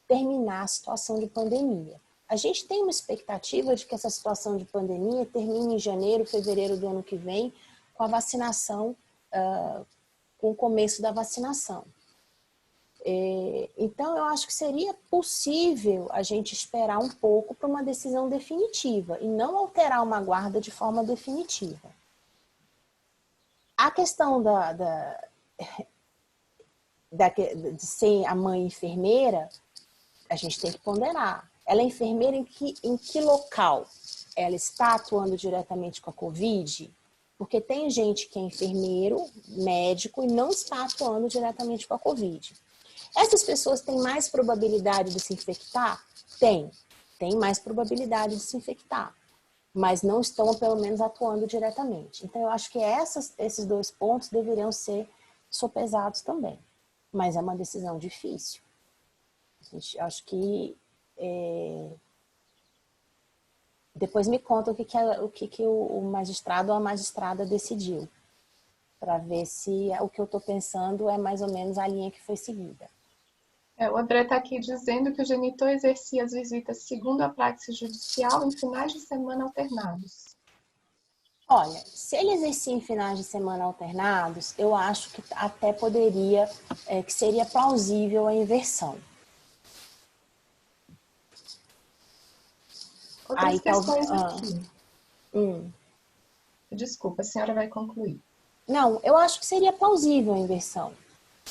terminar a situação de pandemia. A gente tem uma expectativa de que essa situação de pandemia termine em janeiro, fevereiro do ano que vem, com a vacinação, com o começo da vacinação. Então, eu acho que seria possível a gente esperar um pouco para uma decisão definitiva e não alterar uma guarda de forma definitiva. A questão de ser a mãe enfermeira, a gente tem que ponderar. Ela é enfermeira em que local? Ela está atuando diretamente com a Covid? Porque tem gente que é enfermeiro, médico e não está atuando diretamente com a Covid. Essas pessoas têm mais probabilidade de se infectar? Tem mais probabilidade de se infectar, mas não estão, pelo menos, atuando diretamente. Então, eu acho que esses dois pontos deveriam ser sopesados também, mas é uma decisão difícil. Acho que depois me conta o que o magistrado ou a magistrada decidiu, para ver se o que eu estou pensando é mais ou menos a linha que foi seguida. O André está aqui dizendo que o genitor exercia as visitas segundo a praxe judicial em finais de semana alternados. Olha, se ele exercia em finais de semana alternados, eu acho que até poderia, que seria plausível a inversão. Outras questões aqui. Desculpa, a senhora vai concluir. Não, eu acho que seria plausível a inversão.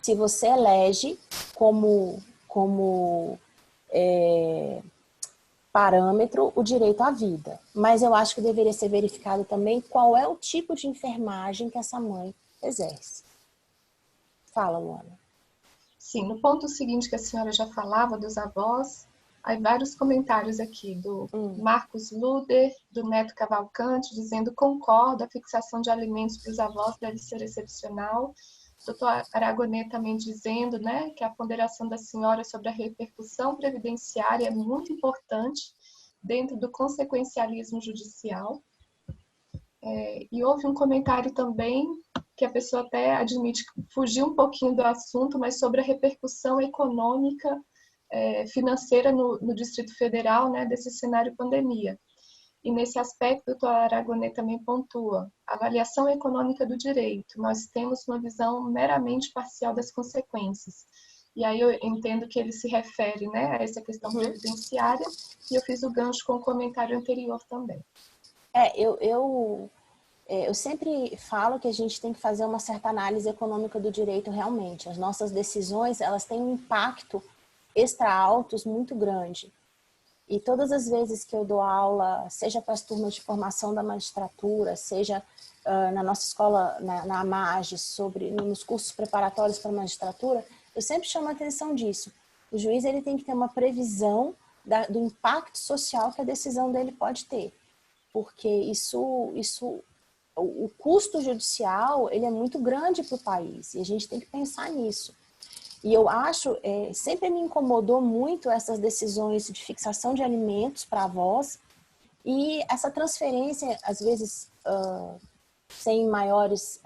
Se você elege como parâmetro o direito à vida. Mas eu acho que deveria ser verificado também qual é o tipo de enfermagem que essa mãe exerce. Fala, Luana. Sim, no ponto seguinte que a senhora já falava dos avós, há vários comentários aqui do Marcos Luder, do Neto Cavalcante, dizendo: concordo, a fixação de alimentos para os avós deve ser excepcional. Doutor Aragonê também dizendo, né, que a ponderação da senhora sobre a repercussão previdenciária é muito importante dentro do consequencialismo judicial. E houve um comentário também que a pessoa até admite que fugiu um pouquinho do assunto, mas sobre a repercussão econômica, financeira no Distrito Federal, né, desse cenário pandemia. E nesse aspecto, o doutor Aragonê também pontua: avaliação econômica do direito. Nós temos uma visão meramente parcial das consequências. E aí eu entendo que ele se refere, né, a essa questão previdenciária, e eu fiz o gancho com o comentário anterior também. Eu sempre falo que a gente tem que fazer uma certa análise econômica do direito realmente. As nossas decisões, elas têm um impacto extra-autos muito grande. E todas as vezes que eu dou aula, seja para as turmas de formação da magistratura, seja na nossa escola, na AMAGE, nos cursos preparatórios para a magistratura, eu sempre chamo a atenção disso. O juiz ele tem que ter uma previsão do impacto social que a decisão dele pode ter. Porque o custo judicial ele é muito grande para o país e a gente tem que pensar nisso. E eu acho, sempre me incomodou muito essas decisões de fixação de alimentos para avós e essa transferência, às vezes, sem maiores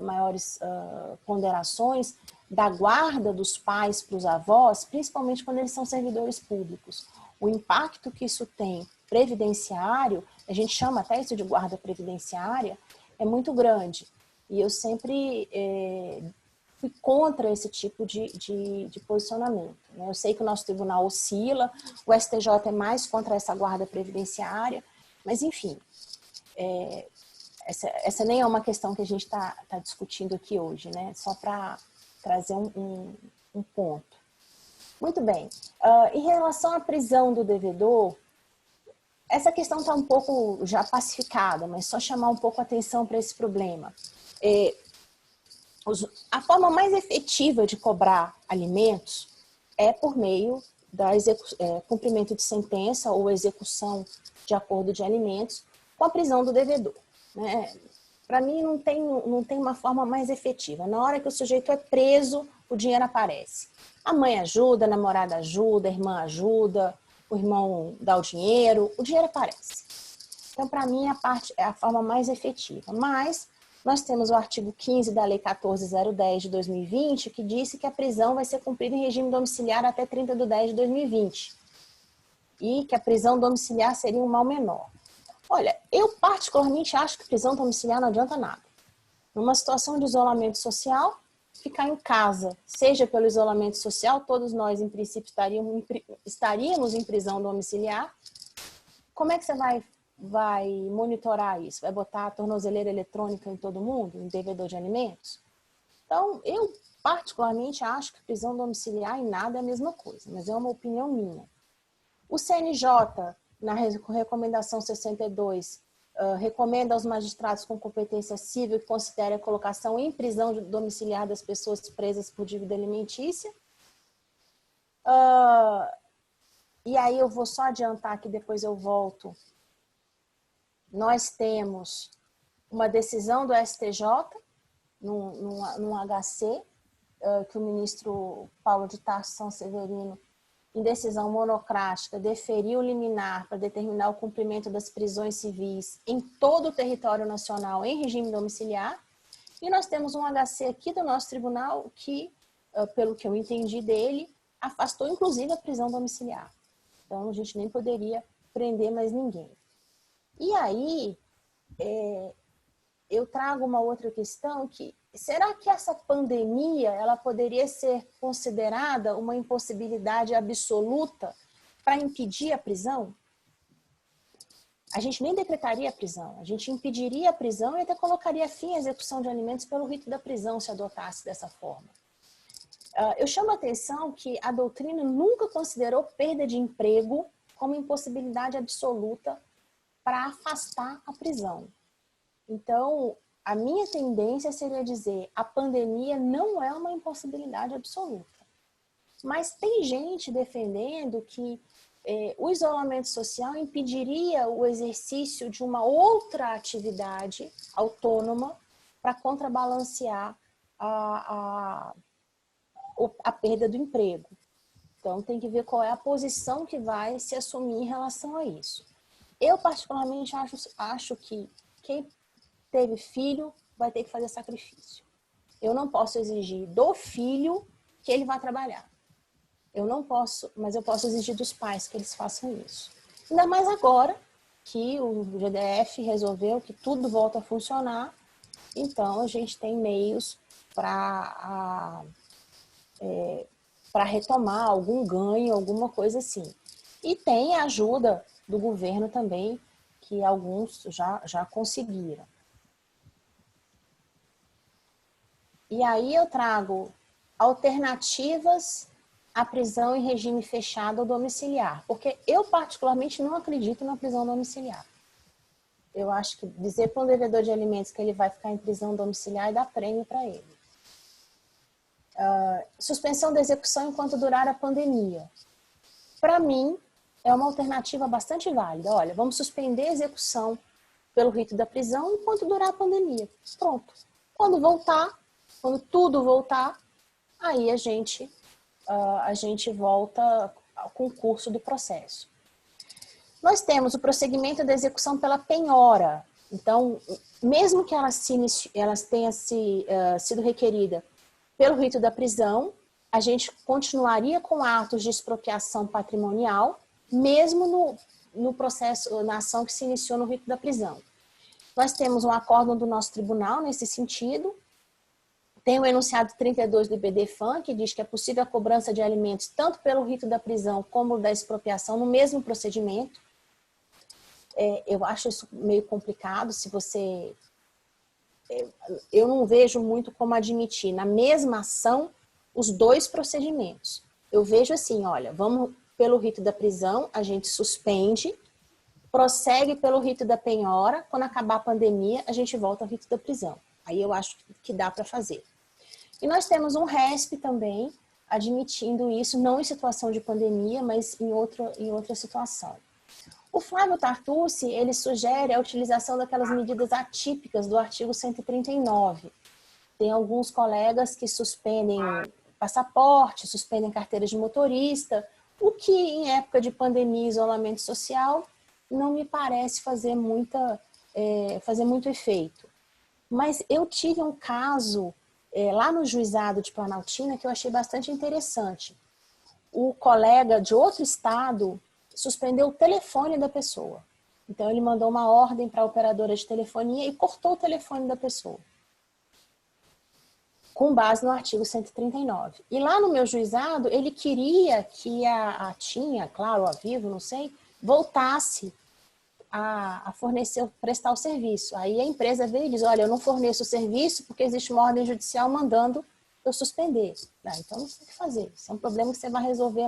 ponderações, da guarda dos pais para os avós, principalmente quando eles são servidores públicos. O impacto que isso tem previdenciário, a gente chama até isso de guarda previdenciária, é muito grande. E eu sempre fui contra esse tipo de posicionamento. Eu sei que o nosso tribunal oscila, o STJ é mais contra essa guarda previdenciária, mas enfim, essa nem é uma questão que a gente está discutindo aqui hoje, né? Só para trazer um ponto. Muito bem. Em relação à prisão do devedor, essa questão está um pouco já pacificada, mas só chamar um pouco a atenção para esse problema. A forma mais efetiva de cobrar alimentos é por meio da cumprimento de sentença ou execução de acordo de alimentos com a prisão do devedor. Né? Para mim, não tem uma forma mais efetiva. Na hora que o sujeito é preso, o dinheiro aparece. A mãe ajuda, a namorada ajuda, a irmã ajuda, o irmão dá o dinheiro aparece. Então, para mim, é a forma mais efetiva. Mas nós temos o artigo 15 da Lei 14.010 de 2020, que disse que a prisão vai ser cumprida em regime domiciliar até 30/10 de 2020. E que a prisão domiciliar seria um mal menor. Olha, eu particularmente acho que prisão domiciliar não adianta nada. Numa situação de isolamento social, ficar em casa, seja pelo isolamento social, todos nós, em princípio, estaríamos em prisão domiciliar. Como é que você vai monitorar isso? Vai botar a tornozeleira eletrônica em todo mundo, em devedor de alimentos? Então, eu particularmente acho que prisão domiciliar em nada é a mesma coisa, mas é uma opinião minha. O CNJ, na recomendação 62, recomenda aos magistrados com competência civil que considerem a colocação em prisão domiciliar das pessoas presas por dívida alimentícia. E aí eu vou só adiantar que depois eu volto. Nós temos uma decisão do STJ, num HC, que o ministro Paulo de Tarso São Severino, em decisão monocrática, deferiu liminar para determinar o cumprimento das prisões civis em todo o território nacional em regime domiciliar. E nós temos um HC aqui do nosso tribunal que, pelo que eu entendi dele, afastou inclusive a prisão domiciliar. Então, a gente nem poderia prender mais ninguém. E aí, eu trago uma outra questão que, será que essa pandemia ela poderia ser considerada uma impossibilidade absoluta para impedir a prisão? A gente nem decretaria a prisão, a gente impediria a prisão e até colocaria fim à execução de alimentos pelo rito da prisão se adotasse dessa forma. Eu chamo a atenção que a doutrina nunca considerou perda de emprego como impossibilidade absoluta para afastar a prisão. Então, a minha tendência seria dizer, a pandemia não é uma impossibilidade absoluta. Mas tem gente defendendo que o isolamento social impediria o exercício de uma outra atividade autônoma para contrabalancear a perda do emprego. Então, tem que ver qual é a posição que vai se assumir em relação a isso. Eu, particularmente, acho que quem teve filho vai ter que fazer sacrifício. Eu não posso exigir do filho que ele vá trabalhar. Eu não posso, mas eu posso exigir dos pais que eles façam isso. Ainda mais agora que o GDF resolveu que tudo volta a funcionar, então a gente tem meios para retomar algum ganho, alguma coisa assim. E tem a ajuda do governo também, que alguns já conseguiram. E aí eu trago alternativas à prisão em regime fechado ou domiciliar, porque eu particularmente não acredito na prisão domiciliar. Eu acho que dizer para um devedor de alimentos que ele vai ficar em prisão domiciliar e dar prêmio para ele. Suspensão da execução enquanto durar a pandemia. Para mim, é uma alternativa bastante válida. Olha, vamos suspender a execução pelo rito da prisão enquanto durar a pandemia. Pronto. Quando tudo voltar, aí a gente volta ao concurso do processo. Nós temos o prosseguimento da execução pela penhora. Então, mesmo que ela tenha sido requerida pelo rito da prisão, a gente continuaria com atos de expropriação patrimonial, mesmo no processo, na ação que se iniciou no rito da prisão. Nós temos um acórdão do nosso tribunal nesse sentido. Tem o enunciado 32 do IBD-FAM, que diz que é possível a cobrança de alimentos tanto pelo rito da prisão como da expropriação no mesmo procedimento. Eu acho isso meio complicado, eu não vejo muito como admitir na mesma ação os dois procedimentos. Eu vejo assim, olha, vamos pelo rito da prisão, a gente suspende, prossegue pelo rito da penhora, quando acabar a pandemia, a gente volta ao rito da prisão. Aí eu acho que dá para fazer. E nós temos um RESP também, admitindo isso, não em situação de pandemia, mas em outra situação. O Flávio Tartucci, ele sugere a utilização daquelas medidas atípicas do artigo 139. Tem alguns colegas que suspendem passaporte, suspendem carteiras de motorista, o que em época de pandemia e isolamento social não me parece fazer muito efeito. Mas eu tive um caso lá no juizado de Planaltina que eu achei bastante interessante. O colega de outro estado suspendeu o telefone da pessoa. Então ele mandou uma ordem para a operadora de telefonia e cortou o telefone da pessoa, com base no artigo 139. E lá no meu juizado, ele queria que a TIM, claro, a Vivo, não sei, voltasse a fornecer, prestar o serviço. Aí a empresa veio e diz, olha, eu não forneço o serviço porque existe uma ordem judicial mandando eu suspender. Então não sei o que fazer. Isso é um problema que você vai resolver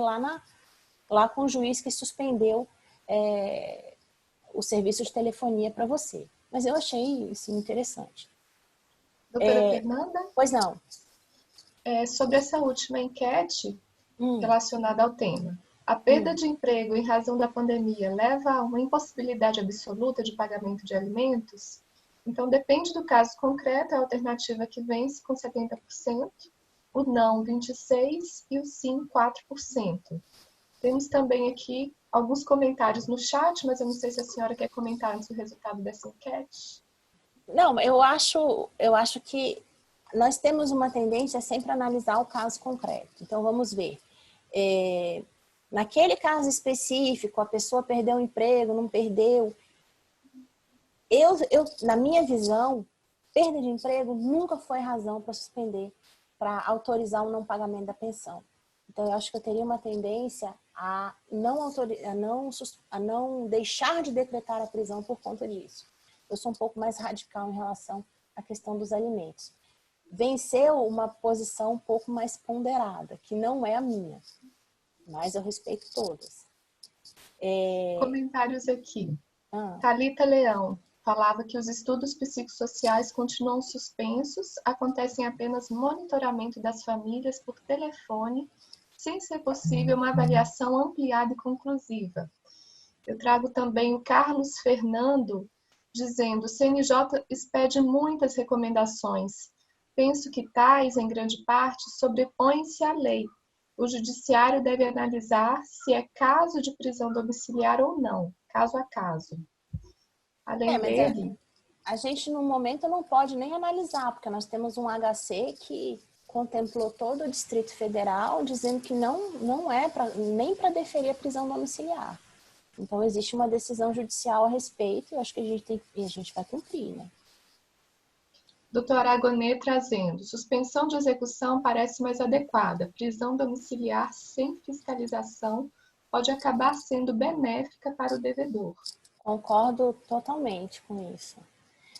lá com o juiz que suspendeu o serviço de telefonia para você. Mas eu achei isso interessante. Doutora Fernanda? Pois não. Sobre essa última enquete relacionada ao tema. A perda de emprego em razão da pandemia leva a uma impossibilidade absoluta de pagamento de alimentos? Então, depende do caso concreto, a alternativa que vence com 70%, o não 26% e o sim 4%. Temos também aqui alguns comentários no chat, mas eu não sei se a senhora quer comentar antes do resultado dessa enquete. Não, eu acho que nós temos uma tendência a sempre analisar o caso concreto. Então, vamos ver. Naquele caso específico, a pessoa perdeu o emprego, não perdeu. Na minha visão, perda de emprego nunca foi razão para suspender, para autorizar o não pagamento da pensão. Então, eu acho que eu teria uma tendência a não deixar de decretar a prisão por conta disso. Eu sou um pouco mais radical em relação à questão dos alimentos. Venceu uma posição um pouco mais ponderada, que não é a minha, mas eu respeito todas. Comentários aqui. Thalita Leão falava que os estudos psicossociais continuam suspensos, acontecem apenas monitoramento das famílias por telefone, sem ser possível uma avaliação ampliada e conclusiva. Eu trago também o Carlos Fernando, dizendo: o CNJ expede muitas recomendações. Penso que tais, em grande parte, sobrepõem-se à lei. O judiciário deve analisar se é caso de prisão domiciliar ou não, caso a caso. Além dele... A gente, no momento, não pode nem analisar, porque nós temos um HC que contemplou todo o Distrito Federal, dizendo que não é nem para deferir a prisão domiciliar. Então, existe uma decisão judicial a respeito e eu acho que a gente vai cumprir, né? Doutor Aragonê trazendo: suspensão de execução parece mais adequada. Prisão domiciliar sem fiscalização pode acabar sendo benéfica para o devedor. Concordo totalmente com isso.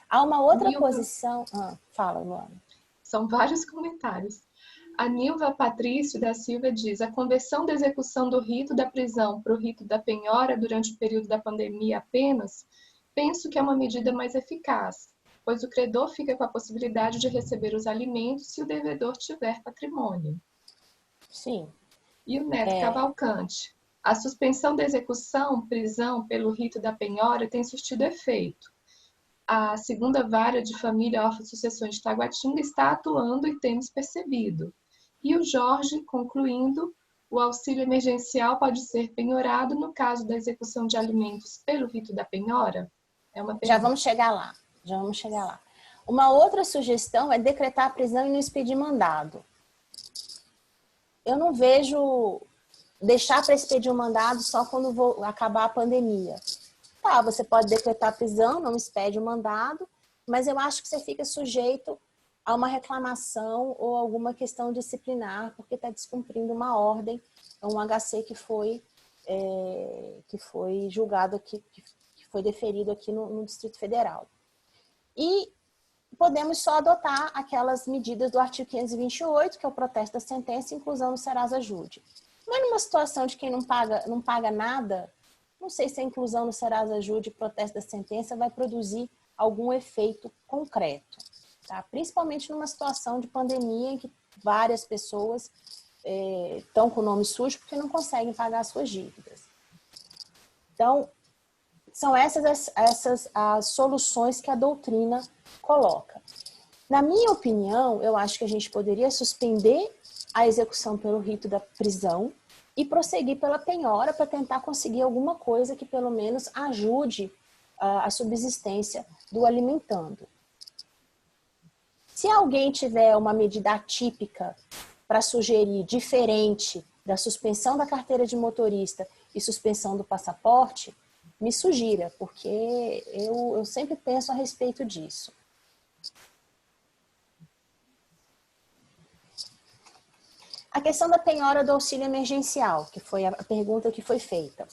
Há uma outra posição... fala, Luana. São vários comentários. A Nilva Patrício da Silva diz: a conversão da execução do rito da prisão para o rito da penhora durante o período da pandemia apenas, penso que é uma medida mais eficaz, pois o credor fica com a possibilidade de receber os alimentos se o devedor tiver patrimônio. Sim. E o Neto Cavalcante: a suspensão da execução, prisão pelo rito da penhora tem surtido efeito. A segunda vara de família órfã sucessões de Taguatinga está atuando e temos percebido. E o Jorge, concluindo: o auxílio emergencial pode ser penhorado no caso da execução de alimentos pelo rito da penhora? É uma pergunta. Já vamos chegar lá. Uma outra sugestão é decretar a prisão e não expedir mandado. Eu não vejo deixar para expedir o mandado só quando acabar a pandemia. Tá, você pode decretar a prisão, não expede o mandado, mas eu acho que você fica sujeito a uma reclamação ou alguma questão disciplinar, porque está descumprindo uma ordem, um HC que foi julgado aqui, que foi deferido aqui no Distrito Federal. E podemos só adotar aquelas medidas do artigo 528, que é o protesto da sentença e inclusão no Serasa Jude. Mas numa situação de quem não paga nada, não sei se a inclusão no Serasa Jude e protesto da sentença vai produzir algum efeito concreto. Tá? Principalmente numa situação de pandemia em que várias pessoas estão com o nome sujo porque não conseguem pagar suas dívidas. Então, são essas as soluções que a doutrina coloca. Na minha opinião, eu acho que a gente poderia suspender a execução pelo rito da prisão e prosseguir pela penhora para tentar conseguir alguma coisa que pelo menos ajude a subsistência do alimentando. Se alguém tiver uma medida atípica para sugerir diferente da suspensão da carteira de motorista e suspensão do passaporte, me sugira, porque eu sempre penso a respeito disso. A questão da penhora do auxílio emergencial, que foi a pergunta que foi feita.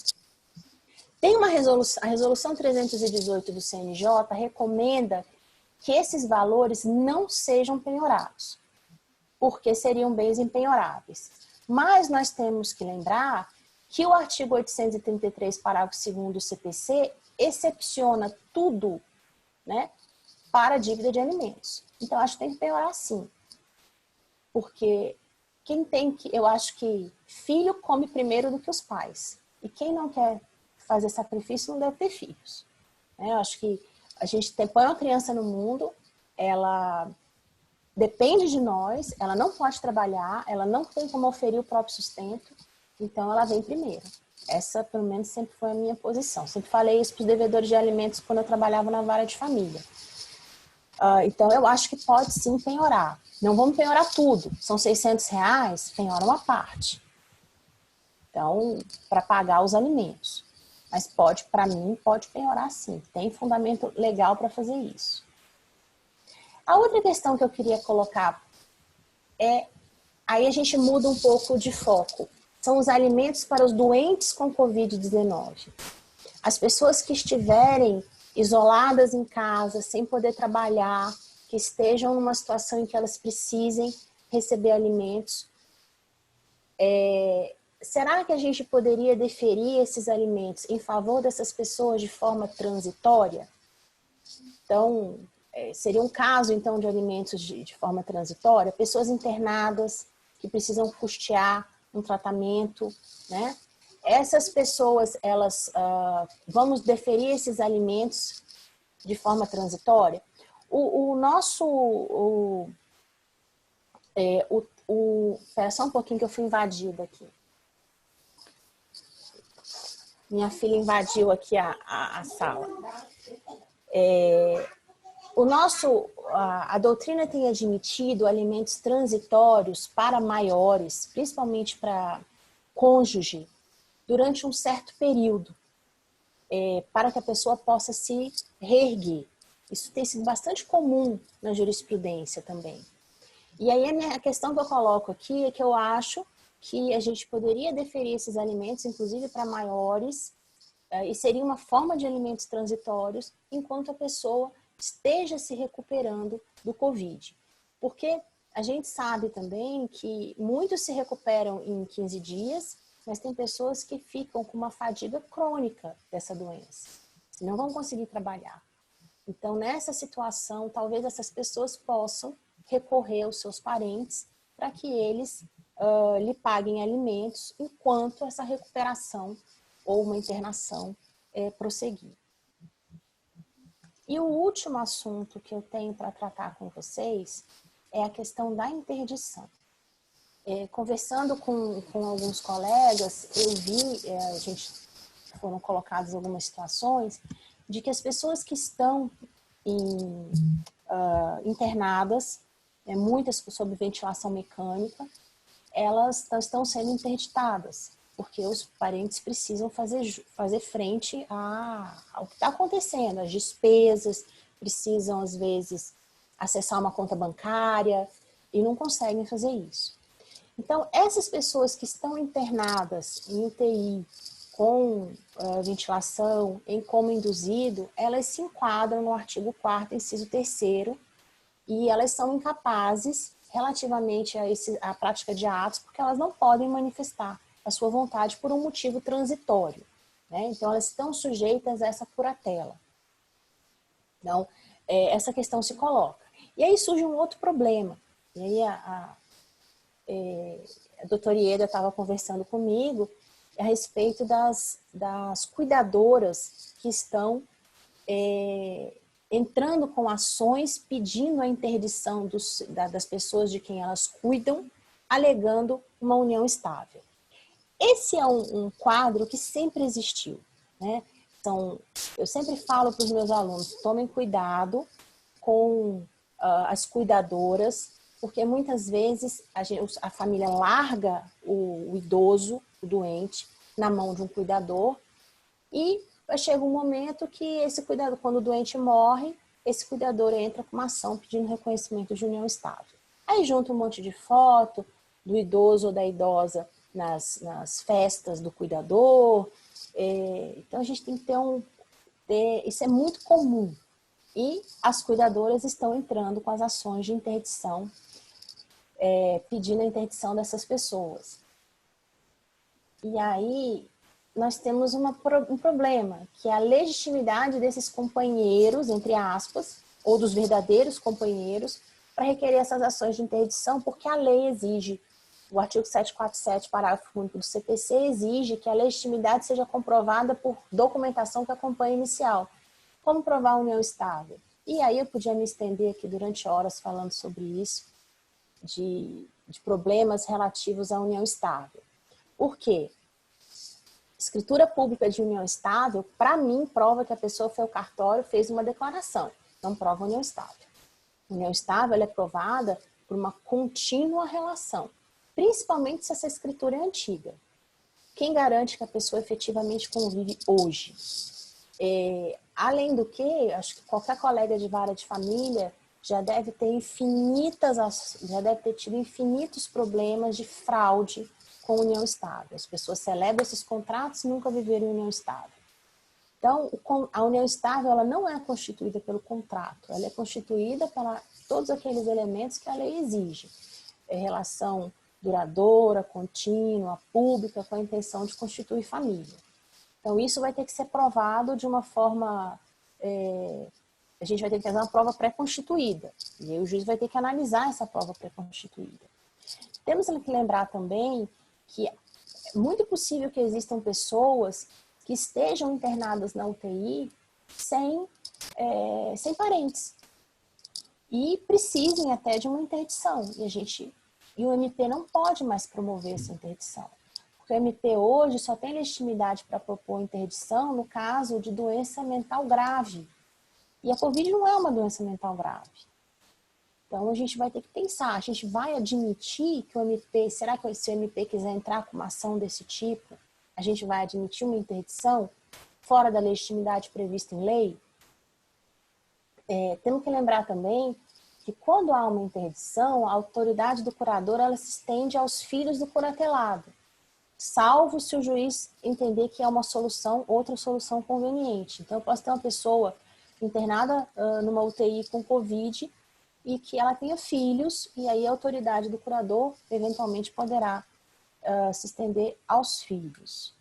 Tem uma resolução, a resolução 318 do CNJ recomenda que esses valores não sejam penhorados, porque seriam bens impenhoráveis. Mas nós temos que lembrar que o artigo 833, parágrafo 2º do CPC, excepciona tudo, né, para a dívida de alimentos. Então, acho que tem que penhorar sim. Porque quem tem que, eu acho que filho come primeiro do que os pais. E quem não quer fazer sacrifício não deve ter filhos. Eu acho que a gente põe uma criança no mundo, ela depende de nós, ela não pode trabalhar, ela não tem como oferir o próprio sustento, então ela vem primeiro. Essa, pelo menos, sempre foi a minha posição. Sempre falei isso para os devedores de alimentos quando eu trabalhava na vara de família. Então, eu acho que pode sim penhorar. Não vamos penhorar tudo. São R$600, penhora uma parte. Então, para pagar os alimentos. Mas pode, para mim, pode penhorar sim. Tem fundamento legal para fazer isso. A outra questão que eu queria colocar aí a gente muda um pouco de foco. São os alimentos para os doentes com Covid-19. As pessoas que estiverem isoladas em casa, sem poder trabalhar, que estejam numa situação em que elas precisem receber alimentos, será que a gente poderia deferir esses alimentos em favor dessas pessoas de forma transitória? Então, seria um caso, então, de alimentos de forma transitória, pessoas internadas que precisam custear um tratamento, né? Essas pessoas, elas, vamos deferir esses alimentos de forma transitória? Espera só um pouquinho que eu fui invadida aqui. Minha filha invadiu aqui a sala. A doutrina tem admitido alimentos transitórios para maiores, principalmente para cônjuge, durante um certo período, para que a pessoa possa se reerguer. Isso tem sido bastante comum na jurisprudência também. E aí a questão que eu coloco aqui é que eu acho que a gente poderia deferir esses alimentos, inclusive para maiores, e seria uma forma de alimentos transitórios, enquanto a pessoa esteja se recuperando do Covid. Porque a gente sabe também que muitos se recuperam em 15 dias, mas tem pessoas que ficam com uma fadiga crônica dessa doença, e não vão conseguir trabalhar. Então, nessa situação, talvez essas pessoas possam recorrer aos seus parentes para que eles lhe paguem alimentos enquanto essa recuperação ou uma internação prosseguir. E o último assunto que eu tenho para tratar com vocês é a questão da interdição. Conversando com alguns colegas, eu vi, foram colocadas algumas situações de que as pessoas que estão internadas, muitas sob ventilação mecânica, elas estão sendo interditadas, porque os parentes precisam fazer frente ao que está acontecendo, as despesas, precisam, às vezes, acessar uma conta bancária e não conseguem fazer isso. Então, essas pessoas que estão internadas em UTI, com ventilação, em coma induzido, elas se enquadram no artigo 4º, inciso 3º, e elas são incapazes relativamente à prática de atos, porque elas não podem manifestar a sua vontade por um motivo transitório, né? Então, elas estão sujeitas a essa curatela. Então, essa questão se coloca. E aí surge um outro problema. E aí a doutora Ieda estava conversando comigo a respeito das cuidadoras que estão entrando com ações pedindo a interdição das pessoas de quem elas cuidam alegando uma união estável. Esse é um quadro que sempre existiu, né? Então, eu sempre falo para os meus alunos, tomem cuidado com as cuidadoras, porque muitas vezes a família larga o idoso, o doente, na mão de um cuidador, e chega um momento que esse cuidador, quando o doente morre, esse cuidador entra com uma ação pedindo reconhecimento de união estável. Aí junta um monte de foto do idoso ou da idosa nas festas do cuidador. Então a gente tem que isso é muito comum. E as cuidadoras estão entrando com as ações de interdição, pedindo a interdição dessas pessoas. E aí nós temos um problema, que é a legitimidade desses companheiros, entre aspas, ou dos verdadeiros companheiros, para requerer essas ações de interdição, porque a lei exige, o artigo 747, parágrafo único do CPC, exige que a legitimidade seja comprovada por documentação que acompanha a inicial. Como provar a união estável? E aí eu podia me estender aqui durante horas falando sobre isso, de problemas relativos à união estável. Por quê? Escritura pública de união estável, para mim, prova que a pessoa foi ao cartório e fez uma declaração. Não prova união estável. União estável ela é provada por uma contínua relação, principalmente se essa escritura é antiga. Quem garante que a pessoa efetivamente convive hoje? Além do que, acho que qualquer colega de vara de família já deve ter tido infinitos problemas de fraude com união estável. As pessoas celebram esses contratos e nunca viveram em união estável. Então, a união estável ela não é constituída pelo contrato, ela é constituída por todos aqueles elementos que a lei exige. Relação duradoura, contínua, pública, com a intenção de constituir família. Então, isso vai ter que ser provado de uma forma... a gente vai ter que fazer uma prova pré-constituída. E aí o juiz vai ter que analisar essa prova pré-constituída. Temos que lembrar também que é muito possível que existam pessoas que estejam internadas na UTI sem parentes. E precisem até de uma interdição. E o MP não pode mais promover essa interdição. Porque o MP hoje só tem legitimidade para propor interdição no caso de doença mental grave. E a Covid não é uma doença mental grave. Então, a gente vai ter que pensar, a gente vai admitir que o MP, será que se o MP quiser entrar com uma ação desse tipo, a gente vai admitir uma interdição fora da legitimidade prevista em lei? Temos que lembrar também que quando há uma interdição, a autoridade do curador ela se estende aos filhos do curatelado, salvo se o juiz entender que é uma solução, outra solução conveniente. Então, eu posso ter uma pessoa internada numa UTI com Covid e que ela tenha filhos, e aí a autoridade do curador eventualmente poderá se estender aos filhos.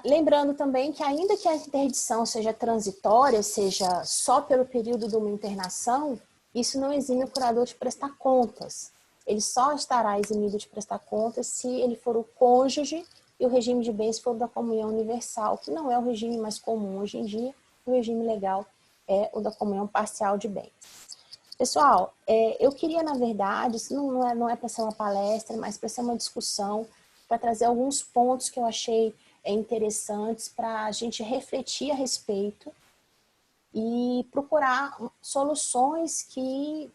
Lembrando também que ainda que a interdição seja transitória, seja só pelo período de uma internação, isso não exime o curador de prestar contas. Ele só estará eximido de prestar contas se ele for o cônjuge e o regime de bens for da comunhão universal, que não é o regime mais comum hoje em dia. O regime legal é o da comunhão parcial de bens. Pessoal, eu queria, na verdade, isso não é para ser uma palestra, mas para ser uma discussão, para trazer alguns pontos que eu achei interessantes para a gente refletir a respeito e procurar soluções que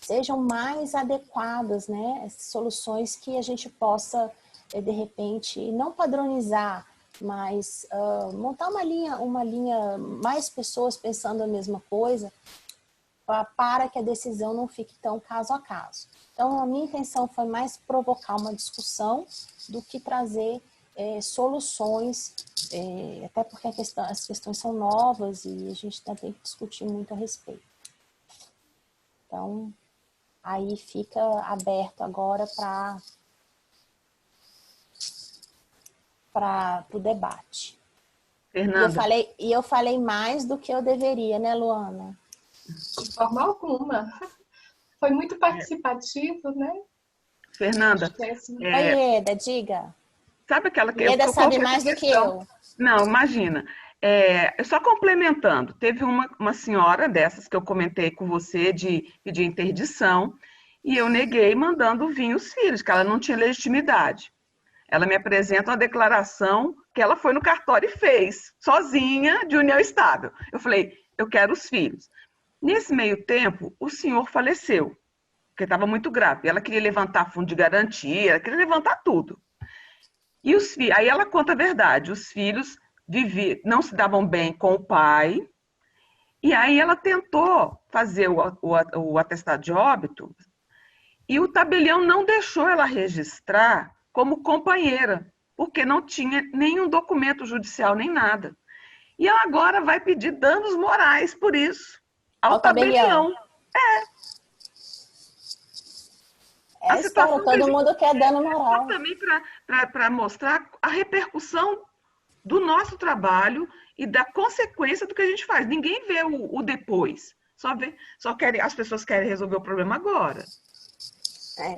sejam mais adequadas, né? Soluções que a gente possa, de repente, não padronizar, mas montar uma linha, mais pessoas pensando a mesma coisa, para que a decisão não fique tão caso a caso. Então, a minha intenção foi mais provocar uma discussão do que trazer soluções, até porque as questões são novas e a gente tem que discutir muito a respeito. Então, aí fica aberto agora para o debate. Fernanda. Eu falei mais do que eu deveria, né, Luana? De forma alguma. Foi muito participativo, né? Fernanda. Oi, Eda, diga. Sabe aquela que Eda sabe mais do que eu. Não, imagina. Só complementando, teve uma senhora dessas que eu comentei com você de pedir interdição, e eu neguei mandando vir os filhos, que ela não tinha legitimidade. Ela me apresenta uma declaração que ela foi no cartório e fez, sozinha, de união estável. Eu falei, eu quero os filhos. Nesse meio tempo, o senhor faleceu, porque estava muito grave. Ela queria levantar fundo de garantia, ela queria levantar tudo. E aí ela conta a verdade, os filhos não se davam bem com o pai, e aí ela tentou fazer o atestado de óbito, e o tabelião não deixou ela registrar como companheira, porque não tinha nenhum documento judicial, nem nada. E ela agora vai pedir danos morais por isso, ao tabelião. É a história, todo mundo quer dano moral. Também para mostrar a repercussão do nosso trabalho e da consequência do que a gente faz. Ninguém vê o depois. As pessoas querem resolver o problema agora.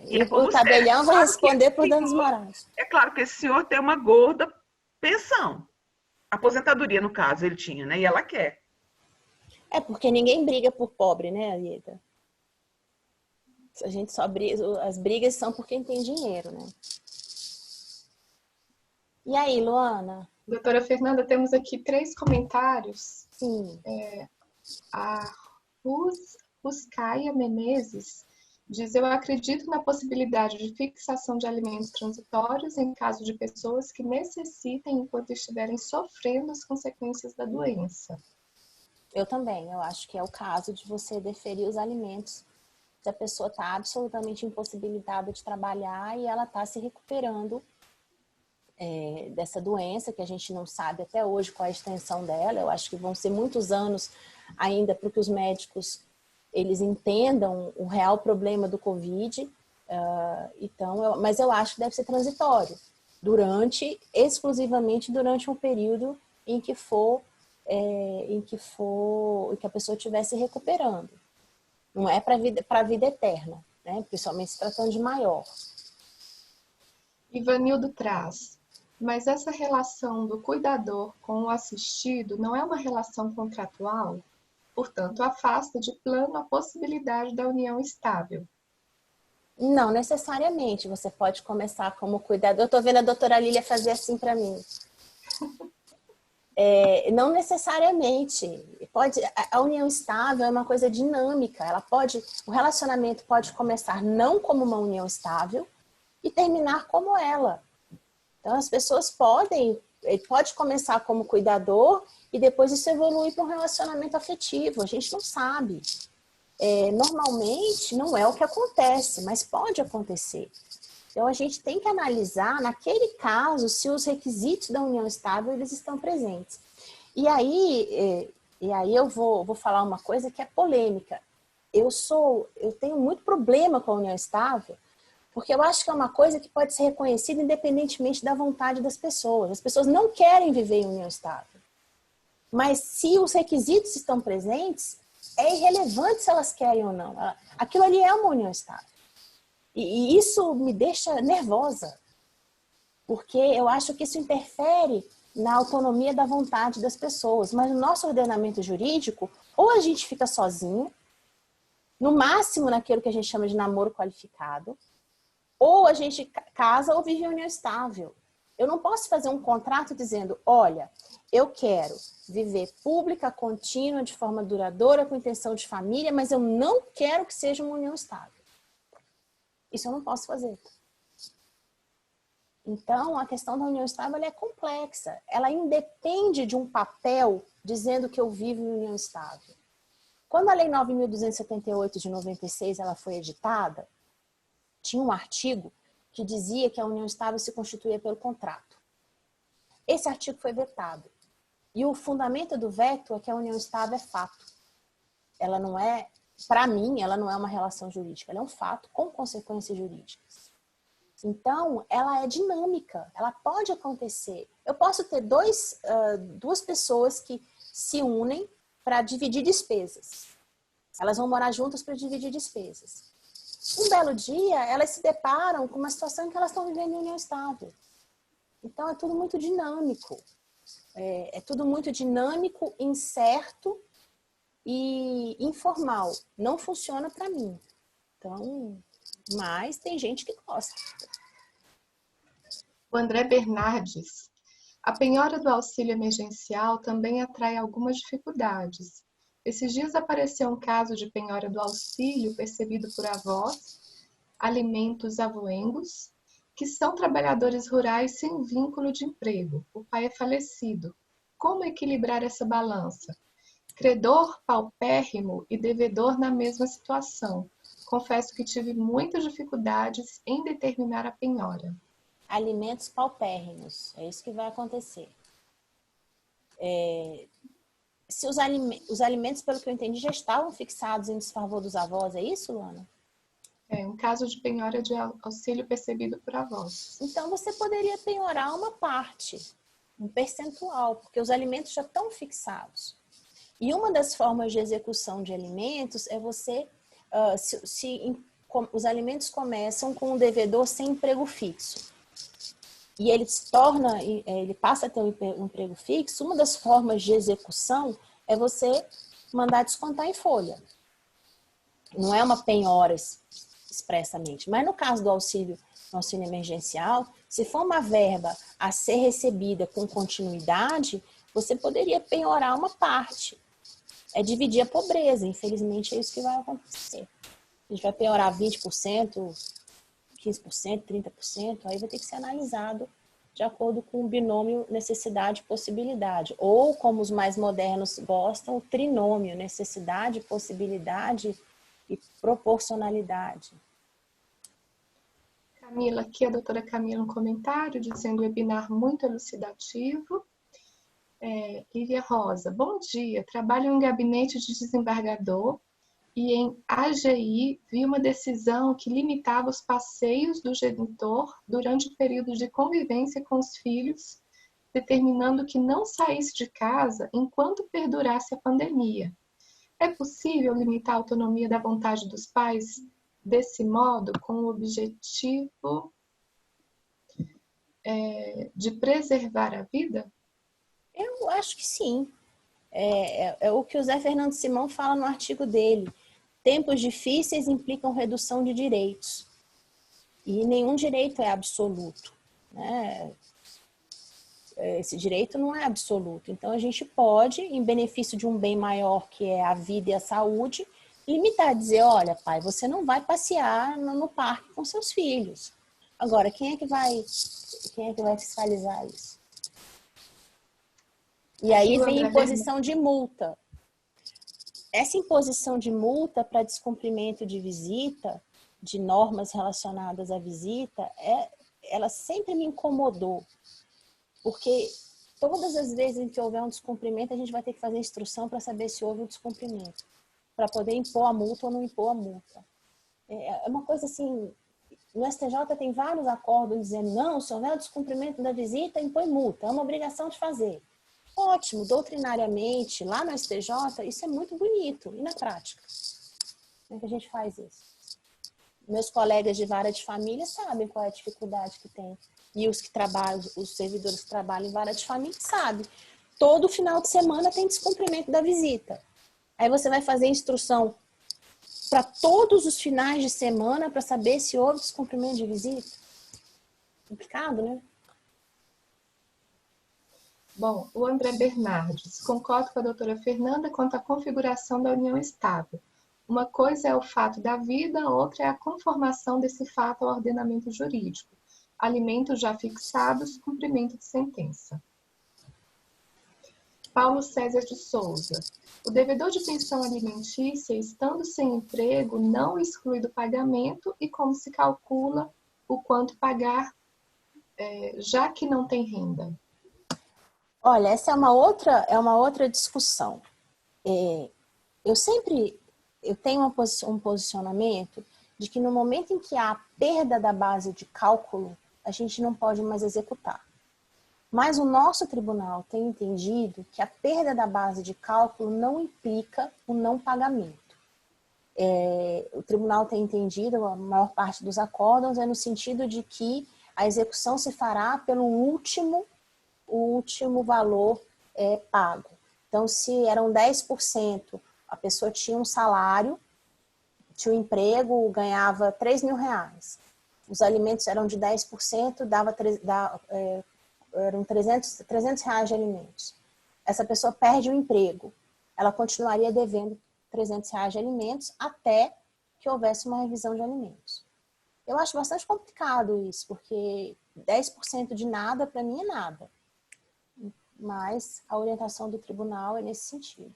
E o tabelião vai responder por danos morais. É claro que esse senhor tem uma gorda pensão. Aposentadoria, no caso, ele tinha, né? E ela quer. Porque ninguém briga por pobre, né, Ieda? A gente só briga, as brigas são por quem tem dinheiro, né? E aí, Luana? Doutora Fernanda, temos aqui 3 comentários. Sim. A Ruscaia Menezes diz: eu acredito na possibilidade de fixação de alimentos transitórios em caso de pessoas que necessitem enquanto estiverem sofrendo as consequências da doença. Eu também. Eu acho que é o caso de você deferir os alimentos se a pessoa está absolutamente impossibilitada de trabalhar e ela está se recuperando dessa doença, que a gente não sabe até hoje qual é a extensão dela. Eu acho que vão ser muitos anos ainda para que os médicos eles entendam o real problema do Covid. Mas eu acho que deve ser transitório, exclusivamente durante um período em que a pessoa estiver se recuperando. Não é para a vida eterna, né? Principalmente se tratando de maior. Ivanildo traz: mas essa relação do cuidador com o assistido não é uma relação contratual? Portanto, afasta de plano a possibilidade da união estável. Não necessariamente. Você pode começar como cuidador. Eu estou vendo a doutora Lília fazer assim para mim. Não necessariamente. A união estável é uma coisa dinâmica. O relacionamento pode começar não como uma união estável e terminar como ela. Então, as pessoas pode começar como cuidador e depois isso evolui para um relacionamento afetivo. A gente não sabe. Normalmente não é o que acontece, mas pode acontecer. Então, a gente tem que analisar, naquele caso, se os requisitos da união estável eles estão presentes. E aí eu vou falar uma coisa que é polêmica. Eu tenho muito problema com a união estável, porque eu acho que é uma coisa que pode ser reconhecida independentemente da vontade das pessoas. As pessoas não querem viver em união estável. Mas se os requisitos estão presentes, é irrelevante se elas querem ou não. Aquilo ali é uma união estável. E isso me deixa nervosa, porque eu acho que isso interfere na autonomia da vontade das pessoas. Mas no nosso ordenamento jurídico, ou a gente fica sozinho, no máximo naquilo que a gente chama de namoro qualificado, ou a gente casa ou vive em união estável. Eu não posso fazer um contrato dizendo, olha, eu quero viver pública, contínua, de forma duradoura, com intenção de família, mas eu não quero que seja uma união estável. Isso eu não posso fazer. Então, a questão da união estável ela é complexa. Ela independe de um papel dizendo que eu vivo em união estável. Quando a Lei 9.278 de 96 ela foi editada, tinha um artigo que dizia que a união estável se constituía pelo contrato. Esse artigo foi vetado. E o fundamento do veto é que a união estável é fato. Ela não é, para mim, ela não é uma relação jurídica, ela é um fato com consequências jurídicas. Então, ela é dinâmica, ela pode acontecer. Eu posso ter duas pessoas que se unem para dividir despesas. Elas vão morar juntas para dividir despesas. Um belo dia, elas se deparam com uma situação em que elas estão vivendo em união estável. Então, é tudo muito dinâmico. É tudo muito dinâmico, incerto e informal. Não funciona para mim. Então, mas tem gente que gosta. O André Bernardes. A penhora do auxílio emergencial também atrai algumas dificuldades. Esses dias apareceu um caso de penhora do auxílio percebido por avós, alimentos avoengos, que são trabalhadores rurais sem vínculo de emprego. O pai é falecido. Como equilibrar essa balança? Credor paupérrimo e devedor na mesma situação. Confesso que tive muitas dificuldades em determinar a penhora. Alimentos paupérrimos, é isso que vai acontecer. Se os alimentos, pelo que eu entendi, já estavam fixados em desfavor dos avós, é isso, Luana? É um caso de penhora de auxílio percebido por avós. Então, você poderia penhorar uma parte, um percentual, porque os alimentos já estão fixados. E uma das formas de execução de alimentos é você, os alimentos começam com um devedor sem emprego fixo. E ele passa a ter um emprego fixo, uma das formas de execução é você mandar descontar em folha. Não é uma penhora expressamente. Mas no caso do auxílio emergencial, se for uma verba a ser recebida com continuidade, você poderia penhorar uma parte. É dividir a pobreza. Infelizmente, é isso que vai acontecer. A gente vai penhorar 20%, 15%, 30%, aí vai ter que ser analisado de acordo com o binômio necessidade-possibilidade. Ou, como os mais modernos gostam, o trinômio necessidade, possibilidade e proporcionalidade. Camila, aqui a doutora Camila, um comentário dizendo o webinar muito elucidativo. Lívia Rosa, bom dia, trabalho em um gabinete de desembargador e em AGI vi uma decisão que limitava os passeios do genitor durante o período de convivência com os filhos, determinando que não saísse de casa enquanto perdurasse a pandemia. É possível limitar a autonomia da vontade dos pais desse modo, com o objetivo de preservar a vida? Eu acho que sim. É o que o Zé Fernando Simão fala no artigo dele. Tempos difíceis implicam redução de direitos. E nenhum direito é absoluto, né? Esse direito não é absoluto. Então, a gente pode, em benefício de um bem maior, que é a vida e a saúde, limitar, dizer, olha, pai, você não vai passear no parque com seus filhos. Agora, quem é que vai fiscalizar isso? E aí vem a imposição de multa. Essa imposição de multa para descumprimento de visita, de normas relacionadas à visita, ela sempre me incomodou. Porque todas as vezes em que houver um descumprimento, a gente vai ter que fazer instrução para saber se houve um descumprimento, para poder impor a multa ou não impor a multa. É uma coisa assim, no STJ tem vários acordos dizendo, não, se houver o descumprimento da visita, impõe multa, é uma obrigação de fazer. Ótimo, doutrinariamente, lá no STJ, isso é muito bonito. E na prática? Como é que a gente faz isso? Meus colegas de vara de família sabem qual é a dificuldade que tem. E os servidores que trabalham em vara de família sabem. Todo final de semana tem descumprimento da visita. Aí você vai fazer instrução para todos os finais de semana para saber se houve descumprimento de visita? Complicado, né? Bom, o André Bernardes, concordo com a doutora Fernanda quanto à configuração da união estável. Uma coisa é o fato da vida, outra é a conformação desse fato ao ordenamento jurídico. Alimentos já fixados, cumprimento de sentença. Paulo César de Souza. O devedor de pensão alimentícia, estando sem emprego, não exclui do pagamento e como se calcula o quanto pagar, já que não tem renda? Olha, essa é uma outra discussão. Eu tenho um posicionamento de que no momento em que há perda da base de cálculo, a gente não pode mais executar. Mas o nosso tribunal tem entendido que a perda da base de cálculo não implica o não pagamento. O tribunal tem entendido, a maior parte dos acórdãos é no sentido de que a execução se fará pelo último o último valor pago. Então, se eram 10%, a pessoa tinha um salário, tinha um emprego, ganhava R$3.000. Os alimentos eram de 10%, eram R$300 de alimentos. Essa pessoa perde o emprego. Ela continuaria devendo R$300 de alimentos até que houvesse uma revisão de alimentos. Eu acho bastante complicado isso, porque 10% de nada, para mim, é nada. Mas a orientação do tribunal é nesse sentido.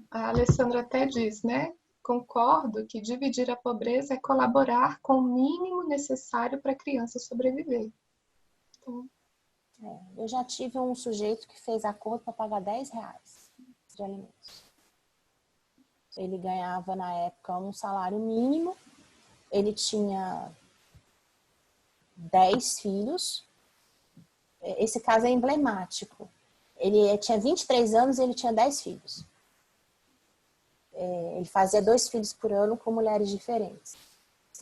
A Alessandra até diz, né? Concordo que dividir a pobreza é colaborar com o mínimo necessário para a criança sobreviver. Então... eu já tive um sujeito que fez acordo para pagar R$10 de alimentos. Ele ganhava, na época, um salário mínimo. Ele tinha 10 filhos. Esse caso é emblemático. Ele tinha 23 anos e ele tinha 10 filhos. Ele fazia 2 filhos por ano com mulheres diferentes.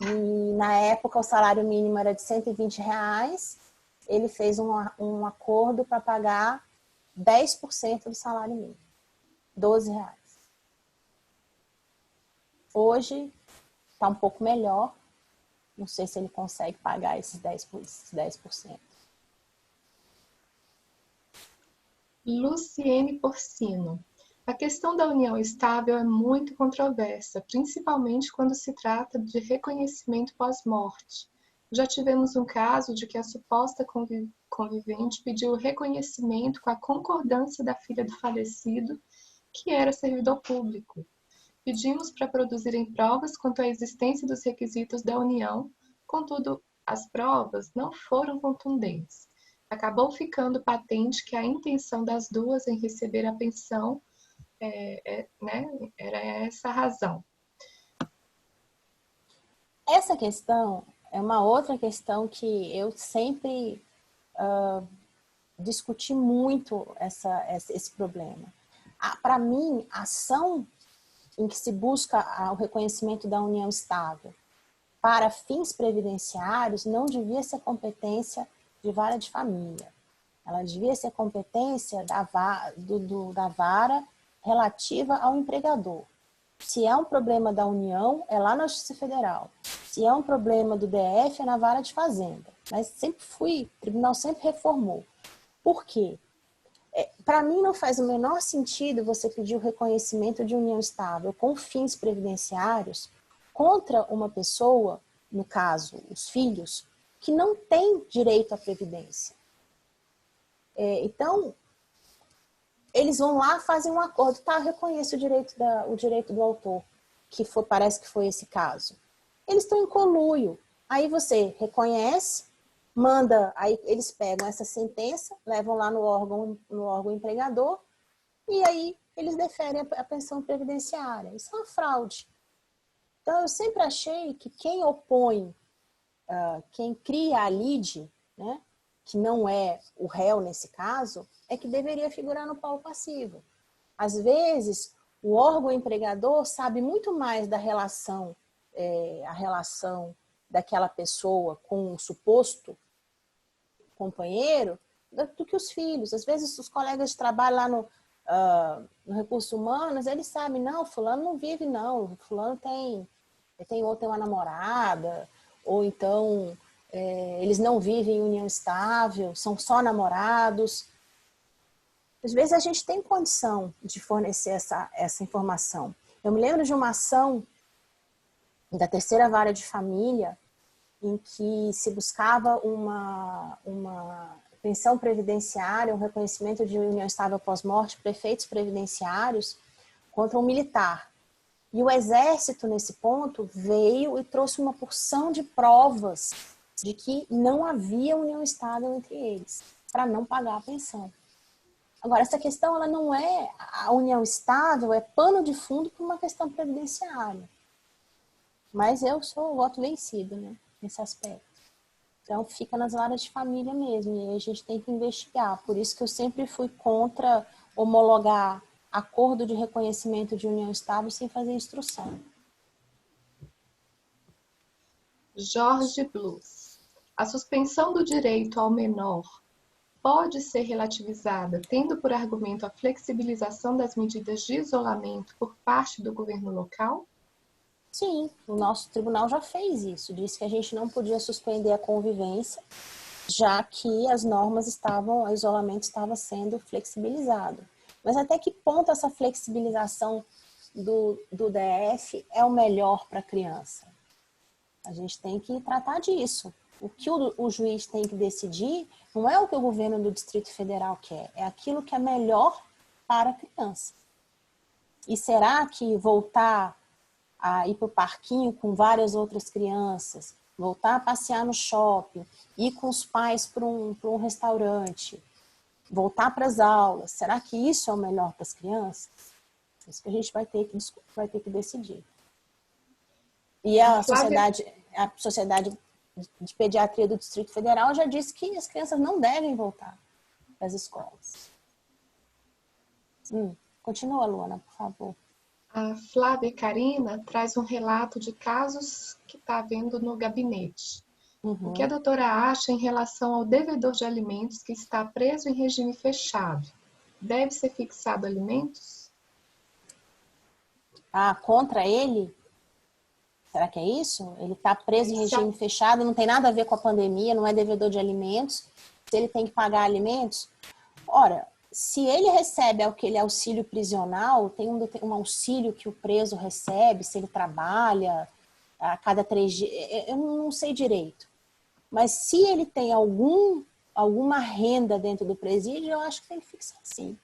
E na época o salário mínimo era de R$120. Ele fez um acordo para pagar 10% do salário mínimo. R$12. Hoje está um pouco melhor. Não sei se ele consegue pagar esses 10%. Luciene Porcino. A questão da união estável é muito controversa, principalmente quando se trata de reconhecimento pós-morte. Já tivemos um caso de que a suposta convivente pediu reconhecimento com a concordância da filha do falecido, que era servidor público. Pedimos para produzirem provas quanto à existência dos requisitos da união, contudo, as provas não foram contundentes. Acabou ficando patente que a intenção das duas em receber a pensão era essa a razão. Essa questão é uma outra questão que eu sempre discuti muito esse problema. Para mim, a ação em que se busca o reconhecimento da união estável para fins previdenciários não devia ser competência de vara de família. Ela devia ser competência da vara relativa ao empregador. Se é um problema da União, é lá na Justiça Federal. Se é um problema do DF, é na vara de fazenda. Mas o tribunal sempre reformou. Por quê? Para mim não faz o menor sentido você pedir o reconhecimento de união estável com fins previdenciários contra uma pessoa, no caso, os filhos, que não tem direito à previdência. Então, eles vão lá, fazem um acordo, tá, reconheço o direito do autor, parece que foi esse caso. Eles estão em conluio. Aí você reconhece, manda, aí eles pegam essa sentença, levam lá no órgão empregador, e aí eles deferem a pensão previdenciária. Isso é uma fraude. Então, eu sempre achei que quem opõe, quem cria a lide, né, que não é o réu nesse caso, é que deveria figurar no polo passivo. Às vezes, o órgão empregador sabe muito mais da relação, a relação daquela pessoa com o suposto companheiro do que os filhos. Às vezes, os colegas de trabalho lá no Recursos Humanos, eles sabem, não, fulano não vive, não. Fulano tem uma namorada, ou então eles não vivem em união estável, são só namorados. Às vezes a gente tem condição de fornecer essa informação. Eu me lembro de uma ação da terceira vara de família em que se buscava uma pensão previdenciária, um reconhecimento de união estável pós-morte, prefeitos previdenciários contra um militar. E o Exército, nesse ponto, veio e trouxe uma porção de provas de que não havia união estável entre eles, para não pagar a pensão. Agora, essa questão, ela não é a união estável, é pano de fundo para uma questão previdenciária. Mas eu voto vencido, né, nesse aspecto. Então, fica nas varas de família mesmo, e aí a gente tem que investigar. Por isso que eu sempre fui contra homologar acordo de reconhecimento de união estável sem fazer instrução. Jorge Blues. A suspensão do direito ao menor pode ser relativizada, tendo por argumento a flexibilização das medidas de isolamento por parte do governo local? Sim, o nosso tribunal já fez isso. Disse que a gente não podia suspender a convivência, já que as normas estavam, o isolamento estava sendo flexibilizado. Mas até que ponto essa flexibilização do DF é o melhor para a criança? A gente tem que tratar disso. O que o juiz tem que decidir não é o que o governo do Distrito Federal quer, é aquilo que é melhor para a criança. E será que voltar a ir para o parquinho com várias outras crianças, voltar a passear no shopping, ir com os pais para um restaurante, voltar para as aulas, será que isso é o melhor para as crianças? Isso que a gente vai ter que decidir. E a Sociedade de Pediatria do Distrito Federal já disse que as crianças não devem voltar para as escolas. Continua, Luana, por favor. A Flávia Karina traz um relato de casos que está vendo no gabinete. O que a doutora acha em relação ao devedor de alimentos que está preso em regime fechado? Deve ser fixado alimentos? Contra ele? Será que é isso? Ele está preso em regime fechado, não tem nada a ver com a pandemia, não é devedor de alimentos. Se ele tem que pagar alimentos? Ora, se ele recebe aquele auxílio prisional, tem um auxílio que o preso recebe, se ele trabalha a cada 3 dias, eu não sei direito. Mas se ele tem alguma renda dentro do presídio, eu acho que tem que fixar sim.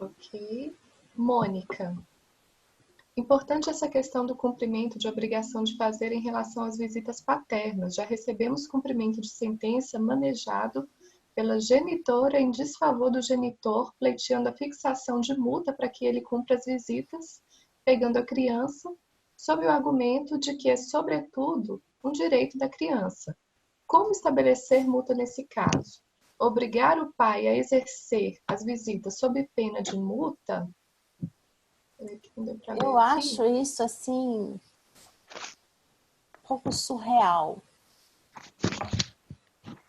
Ok. Mônica. Importante essa questão do cumprimento de obrigação de fazer em relação às visitas paternas. Já recebemos cumprimento de sentença manejado pela genitora em desfavor do genitor, pleiteando a fixação de multa para que ele cumpra as visitas, pegando a criança, sob o argumento de que é, sobretudo, um direito da criança. Como estabelecer multa nesse caso? Obrigar o pai a exercer as visitas sob pena de multa? Eu acho isso, assim, um pouco surreal.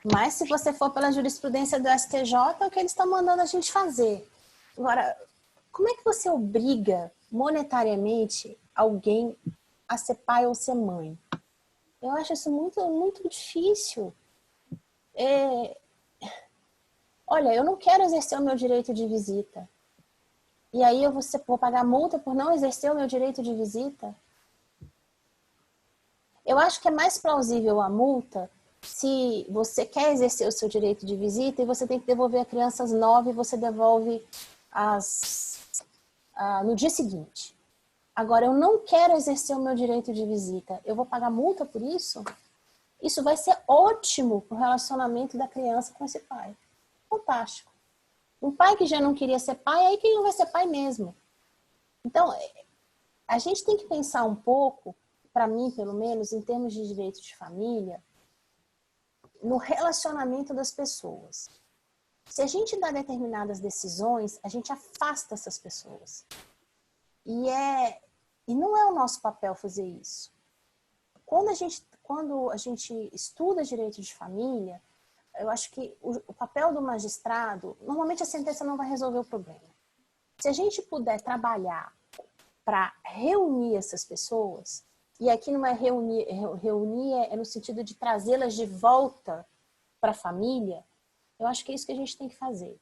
Mas se você for pela jurisprudência do STJ, é o que eles estão mandando a gente fazer. Agora, como é que você obriga monetariamente alguém a ser pai ou ser mãe? Eu acho isso muito, muito difícil. Olha, eu não quero exercer o meu direito de visita. E aí eu vou pagar multa por não exercer o meu direito de visita? Eu acho que é mais plausível a multa se você quer exercer o seu direito de visita e você tem que devolver a criança às 9 e você devolve no dia seguinte. Agora, eu não quero exercer o meu direito de visita. Eu vou pagar multa por isso? Isso vai ser ótimo para o relacionamento da criança com esse pai. Fantástico. Um pai que já não queria ser pai, aí que ele não vai ser pai mesmo. Então, a gente tem que pensar um pouco, para mim, pelo menos, em termos de direito de família, no relacionamento das pessoas. Se a gente dá determinadas decisões, a gente afasta essas pessoas. E não é o nosso papel fazer isso. Quando a gente estuda direito de família, eu acho que o papel do magistrado, normalmente a sentença não vai resolver o problema. Se a gente puder trabalhar para reunir essas pessoas, e aqui não é reunir é no sentido de trazê-las de volta para a família, eu acho que é isso que a gente tem que fazer.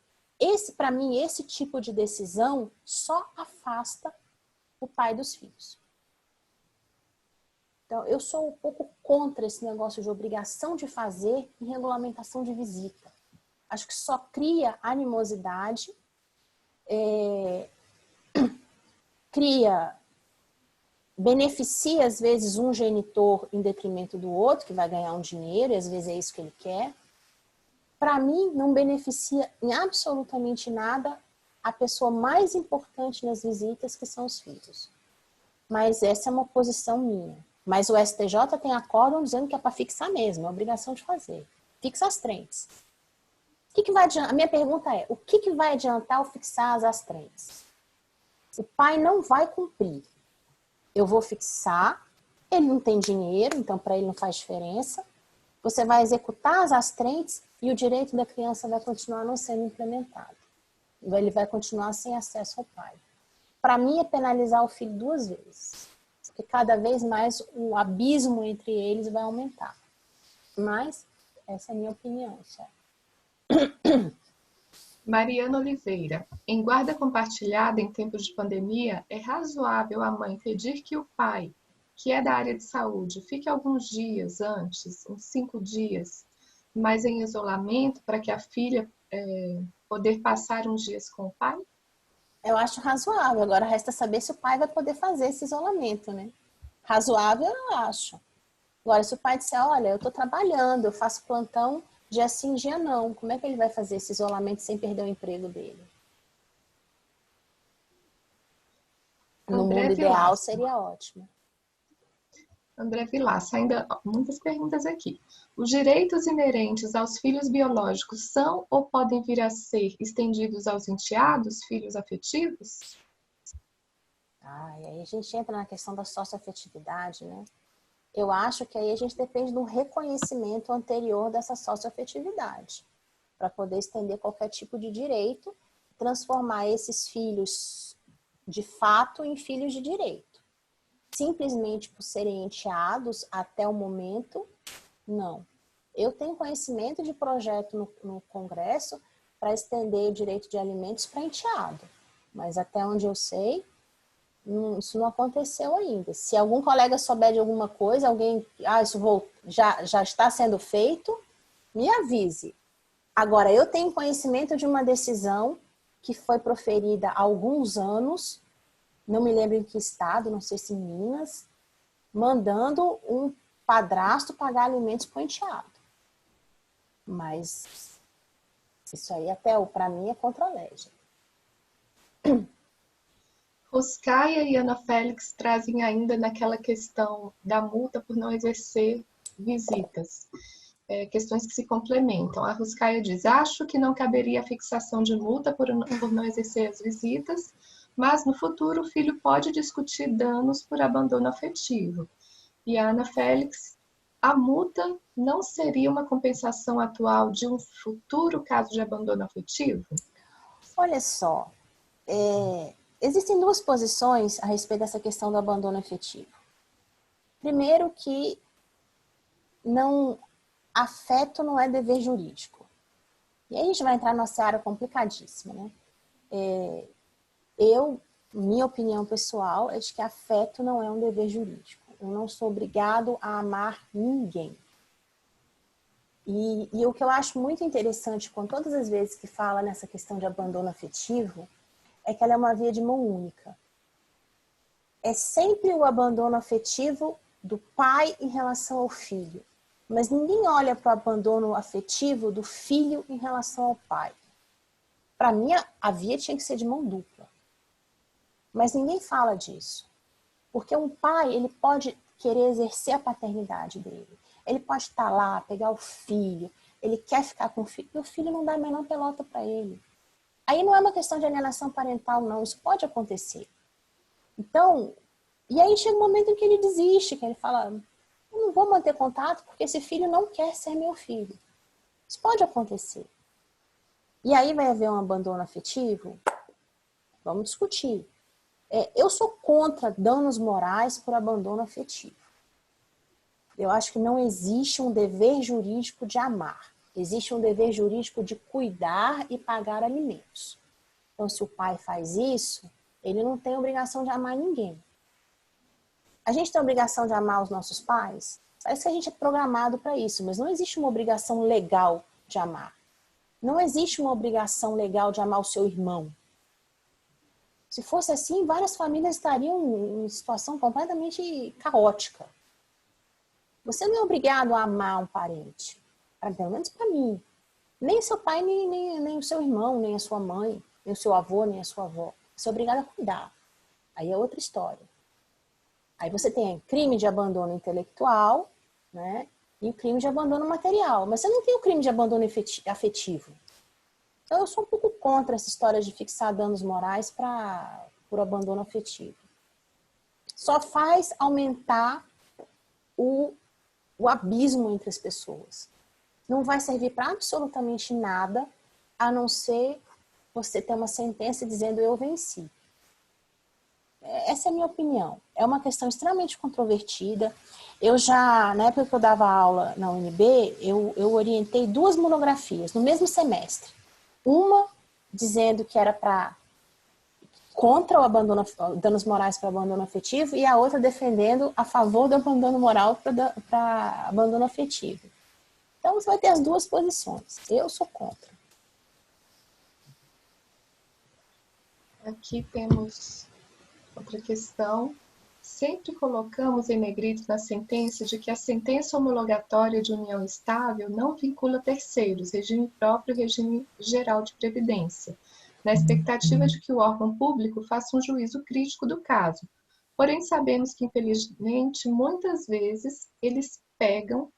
Para mim, esse tipo de decisão só afasta o pai dos filhos. Então, eu sou um pouco contra esse negócio de obrigação de fazer e regulamentação de visita. Acho que só cria animosidade, beneficia, às vezes, um genitor em detrimento do outro, que vai ganhar um dinheiro, e às vezes é isso que ele quer. Para mim, não beneficia em absolutamente nada a pessoa mais importante nas visitas, que são os filhos. Mas essa é uma posição minha. Mas o STJ tem acórdão dizendo que é para fixar mesmo, é obrigação de fazer. Fixa as trens. O que vai adiantar? A minha pergunta é, o que vai adiantar eu fixar as trens? O pai não vai cumprir. Eu vou fixar, ele não tem dinheiro, então para ele não faz diferença. você vai executar as astrentes e o direito da criança vai continuar não sendo implementado. Ele vai continuar sem acesso ao pai. Para mim, é penalizar o filho 2 vezes. Porque cada vez mais o abismo entre eles vai aumentar. Mas, essa é a minha opinião, só. Mariana Oliveira. Em guarda compartilhada em tempos de pandemia, é razoável a mãe pedir que o pai, que é da área de saúde, fique alguns dias antes, uns 5 dias, mas em isolamento, para que a filha poder passar uns dias com o pai? Eu acho razoável. Agora resta saber se o pai vai poder fazer esse isolamento, né? Razoável, eu acho. Agora, se o pai disser, olha, eu estou trabalhando, eu faço plantão dia sim, dia não, como é que ele vai fazer esse isolamento sem perder o emprego dele? No André mundo ideal Vilaça. seria ótimo. André Vilaça, ainda muitas perguntas aqui. Os direitos inerentes aos filhos biológicos são ou podem vir a ser estendidos aos enteados, filhos afetivos? E aí a gente entra na questão da socioafetividade, né? Eu acho que aí a gente depende do reconhecimento anterior dessa socioafetividade, para poder estender qualquer tipo de direito, transformar esses filhos de fato em filhos de direito. Simplesmente por serem enteados até o momento, não. Eu tenho conhecimento de projeto no Congresso para estender o direito de alimentos para enteado, mas até onde eu sei, isso não aconteceu ainda. Se algum colega souber de alguma coisa, isso já está sendo feito, me avise. Agora, eu tenho conhecimento de uma decisão que foi proferida há alguns anos, não me lembro em que estado, não sei se em Minas, mandando um padrasto pagar alimentos para o enteado. Mas isso aí, para mim, é contra a lei. Ruscaia e Ana Félix trazem ainda naquela questão da multa por não exercer visitas. Questões que se complementam. A Ruscaia diz, acho que não caberia a fixação de multa por não exercer as visitas, mas no futuro o filho pode discutir danos por abandono afetivo. E a Ana Félix, a multa não seria uma compensação atual de um futuro caso de abandono afetivo? Olha só, existem 2 posições a respeito dessa questão do abandono afetivo. Primeiro que afeto não é dever jurídico. E aí a gente vai entrar numa seara complicadíssima, né? Minha opinião pessoal é de que afeto não é um dever jurídico. Eu não sou obrigado a amar ninguém. E o que eu acho muito interessante com todas as vezes que fala nessa questão de abandono afetivo é que ela é uma via de mão única. É sempre o abandono afetivo do pai em relação ao filho. Mas ninguém olha para o abandono afetivo do filho em relação ao pai. Para mim, a via tinha que ser de mão dupla. Mas ninguém fala disso. Porque um pai, ele pode querer exercer a paternidade dele. Ele pode estar lá, pegar o filho, ele quer ficar com o filho, e o filho não dá a menor pelota para ele. Aí não é uma questão de alienação parental, não. Isso pode acontecer. Então, e aí chega um momento em que ele desiste, que ele fala, eu não vou manter contato porque esse filho não quer ser meu filho. Isso pode acontecer. E aí vai haver um abandono afetivo? Vamos discutir. Eu sou contra danos morais por abandono afetivo. Eu acho que não existe um dever jurídico de amar. Existe um dever jurídico de cuidar e pagar alimentos. Então, se o pai faz isso, ele não tem obrigação de amar ninguém. A gente tem a obrigação de amar os nossos pais? Parece que a gente é programado para isso, mas não existe uma obrigação legal de amar. Não existe uma obrigação legal de amar o seu irmão. Se fosse assim, várias famílias estariam em situação completamente caótica. Você não é obrigado a amar um parente, pelo menos para mim. Nem seu pai, nem o seu irmão, nem a sua mãe, nem o seu avô, nem a sua avó. Você é obrigado a cuidar. Aí é outra história. Aí você tem crime de abandono intelectual, né? E o crime de abandono material. Mas você não tem o crime de abandono afetivo. Então eu sou um pouco contra essa história de fixar danos morais por abandono afetivo. Só faz aumentar o o abismo entre as pessoas. Não vai servir para absolutamente nada, a não ser você ter uma sentença dizendo eu venci. Essa é a minha opinião. É uma questão extremamente controvertida. Eu já, na época que eu dava aula na UNB, eu orientei 2 monografias no mesmo semestre. Uma dizendo que era contra o abandono, danos morais para abandono afetivo, e a outra defendendo a favor do abandono moral para abandono afetivo. Então você vai ter as 2 posições. Eu sou contra. Aqui temos outra questão. Sempre colocamos em negrito na sentença de que a sentença homologatória de união estável não vincula terceiros, regime próprio e regime geral de previdência, na expectativa de que o órgão público faça um juízo crítico do caso. Porém, sabemos que, infelizmente, muitas vezes eles pegam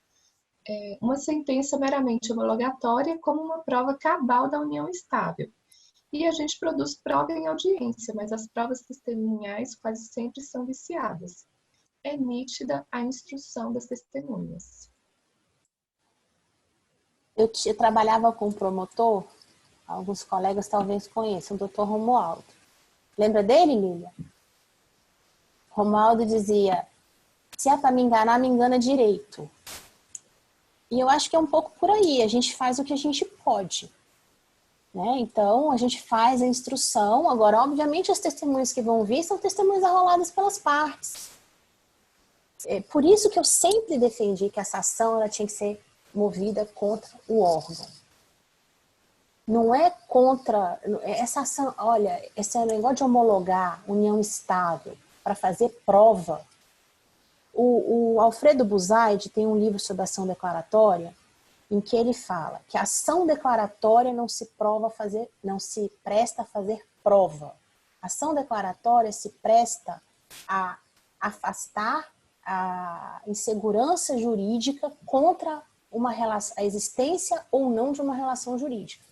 uma sentença meramente homologatória como uma prova cabal da união estável. E a gente produz prova em audiência, mas as provas testemunhais quase sempre são viciadas. É nítida a instrução das testemunhas. Eu trabalhava com um promotor, alguns colegas talvez conheçam, o doutor Romualdo. Lembra dele, Lília? Romualdo dizia, se é para me enganar, me engana direito. E eu acho que é um pouco por aí, a gente faz o que a gente pode. Né? Então, a gente faz a instrução. Agora, obviamente, as testemunhas que vão vir são testemunhas arroladas pelas partes. É por isso que eu sempre defendi que essa ação ela tinha que ser movida contra o órgão. Não é contra... Essa ação, olha, esse negócio de homologar união estável para fazer prova. O Alfredo Buzaide tem um livro sobre ação declaratória em que ele fala que a ação declaratória não se presta a fazer prova. A ação declaratória se presta a afastar a insegurança jurídica contra a existência ou não de uma relação jurídica.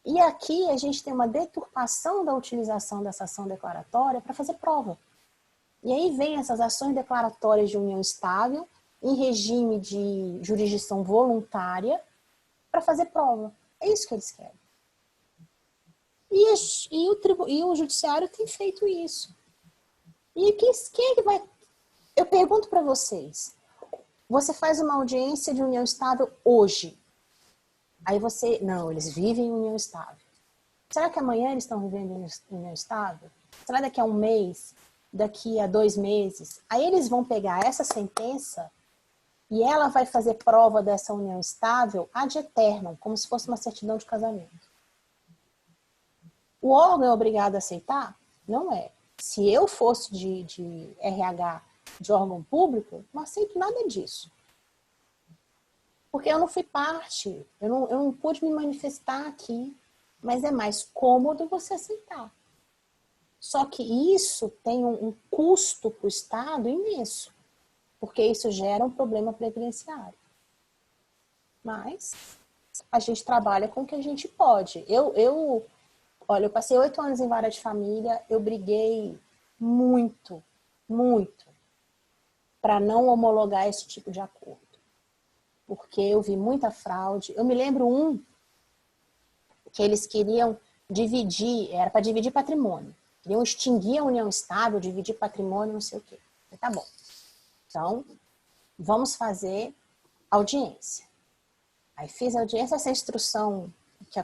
E aqui a gente tem uma deturpação da utilização dessa ação declaratória para fazer prova. E aí vem essas ações declaratórias de união estável em regime de jurisdição voluntária para fazer prova. É isso que eles querem. E o judiciário tem feito isso. E quem é que vai... Eu pergunto para vocês, você faz uma audiência de união estável hoje. Aí você... Não, eles vivem em união estável. Será que amanhã eles estão vivendo em união estável? Será daqui a um mês? Daqui a 2 meses? Aí eles vão pegar essa sentença e ela vai fazer prova dessa união estável ad eternum, como se fosse uma certidão de casamento. O órgão é obrigado a aceitar? Não é. Se eu fosse de RH de órgão público, não aceito nada disso. Porque eu não fui parte, eu não pude me manifestar aqui, mas é mais cômodo você aceitar. Só que isso tem um custo para o Estado imenso. Porque isso gera um problema previdenciário. Mas a gente trabalha com o que a gente pode. Olha, eu passei 8 anos em vara de família, eu briguei muito, muito, para não homologar esse tipo de acordo. Porque eu vi muita fraude. Eu me lembro que eles queriam dividir, era para dividir patrimônio. Queriam extinguir a união estável, dividir patrimônio, não sei o quê. Tá bom. Então, vamos fazer audiência. Aí fiz a audiência, essa instrução que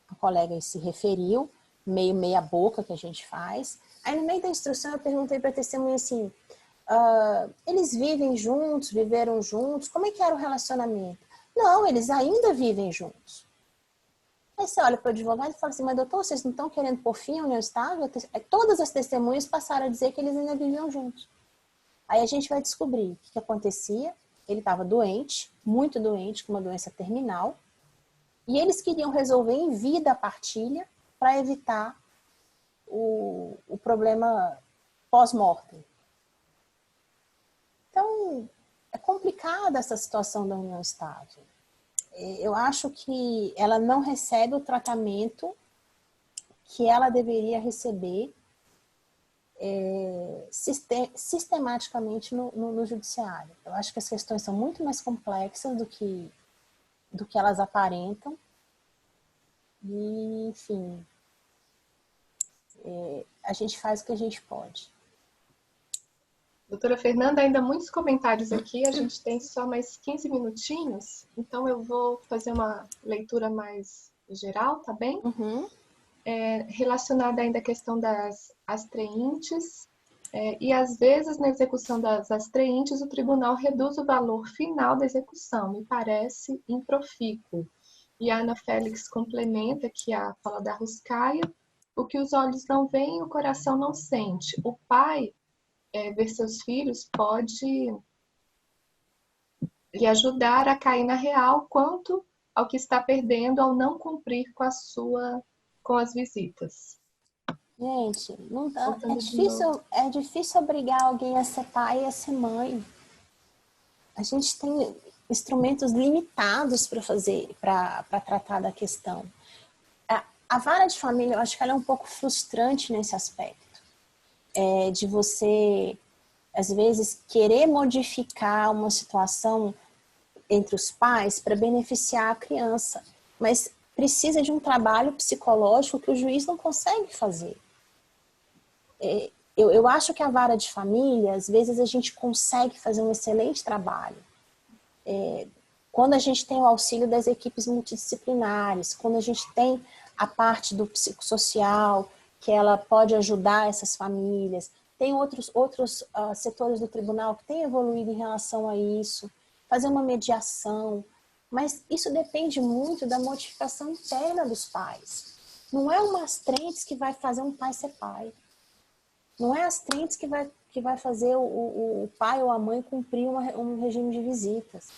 a colega se referiu, meia boca que a gente faz. Aí no meio da instrução eu perguntei para a testemunha assim, eles vivem juntos, viveram juntos, como é que era o relacionamento? Não, eles ainda vivem juntos. Aí você olha para o advogado e fala assim, mas doutor, vocês não estão querendo pôr fim à união estável? Todas as testemunhas passaram a dizer que eles ainda viviam juntos. Aí a gente vai descobrir o que acontecia. Ele estava doente, muito doente, com uma doença terminal. E eles queriam resolver em vida a partilha para evitar o problema pós-mortem. Então, é complicada essa situação da união estável. Eu acho que ela não recebe o tratamento que ela deveria receber sistematicamente no judiciário. Eu acho que as questões são muito mais complexas do que elas aparentam. E, enfim, a gente faz o que a gente pode. Doutora Fernanda, ainda muitos comentários aqui, a gente tem só mais 15 minutinhos, então eu vou fazer uma leitura mais geral, tá bem? Uhum. Relacionada ainda à questão das astreintes, e às vezes na execução das astreintes o tribunal reduz o valor final da execução, me parece improfícuo. E a Ana Félix complementa aqui a fala da Ruscaia: o que os olhos não veem, o coração não sente. O pai ver seus filhos pode lhe ajudar a cair na real quanto ao que está perdendo ao não cumprir com as visitas. Gente, não dá, é difícil obrigar alguém a ser pai e a ser mãe. A gente tem instrumentos limitados para tratar da questão. A vara de família, eu acho que ela é um pouco frustrante nesse aspecto. De você, às vezes, querer modificar uma situação entre os pais para beneficiar a criança. Mas precisa de um trabalho psicológico que o juiz não consegue fazer. Eu acho que a vara de família, às vezes, a gente consegue fazer um excelente trabalho. Quando a gente tem o auxílio das equipes multidisciplinares, quando a gente tem a parte do psicossocial, que ela pode ajudar essas famílias. Tem outros setores do tribunal que têm evoluído em relação a isso, fazer uma mediação, mas isso depende muito da modificação interna dos pais. Não é uma astrentes que vai fazer um pai ser pai. Não é a astrentes que vai fazer o pai ou a mãe cumprir um regime de visitas.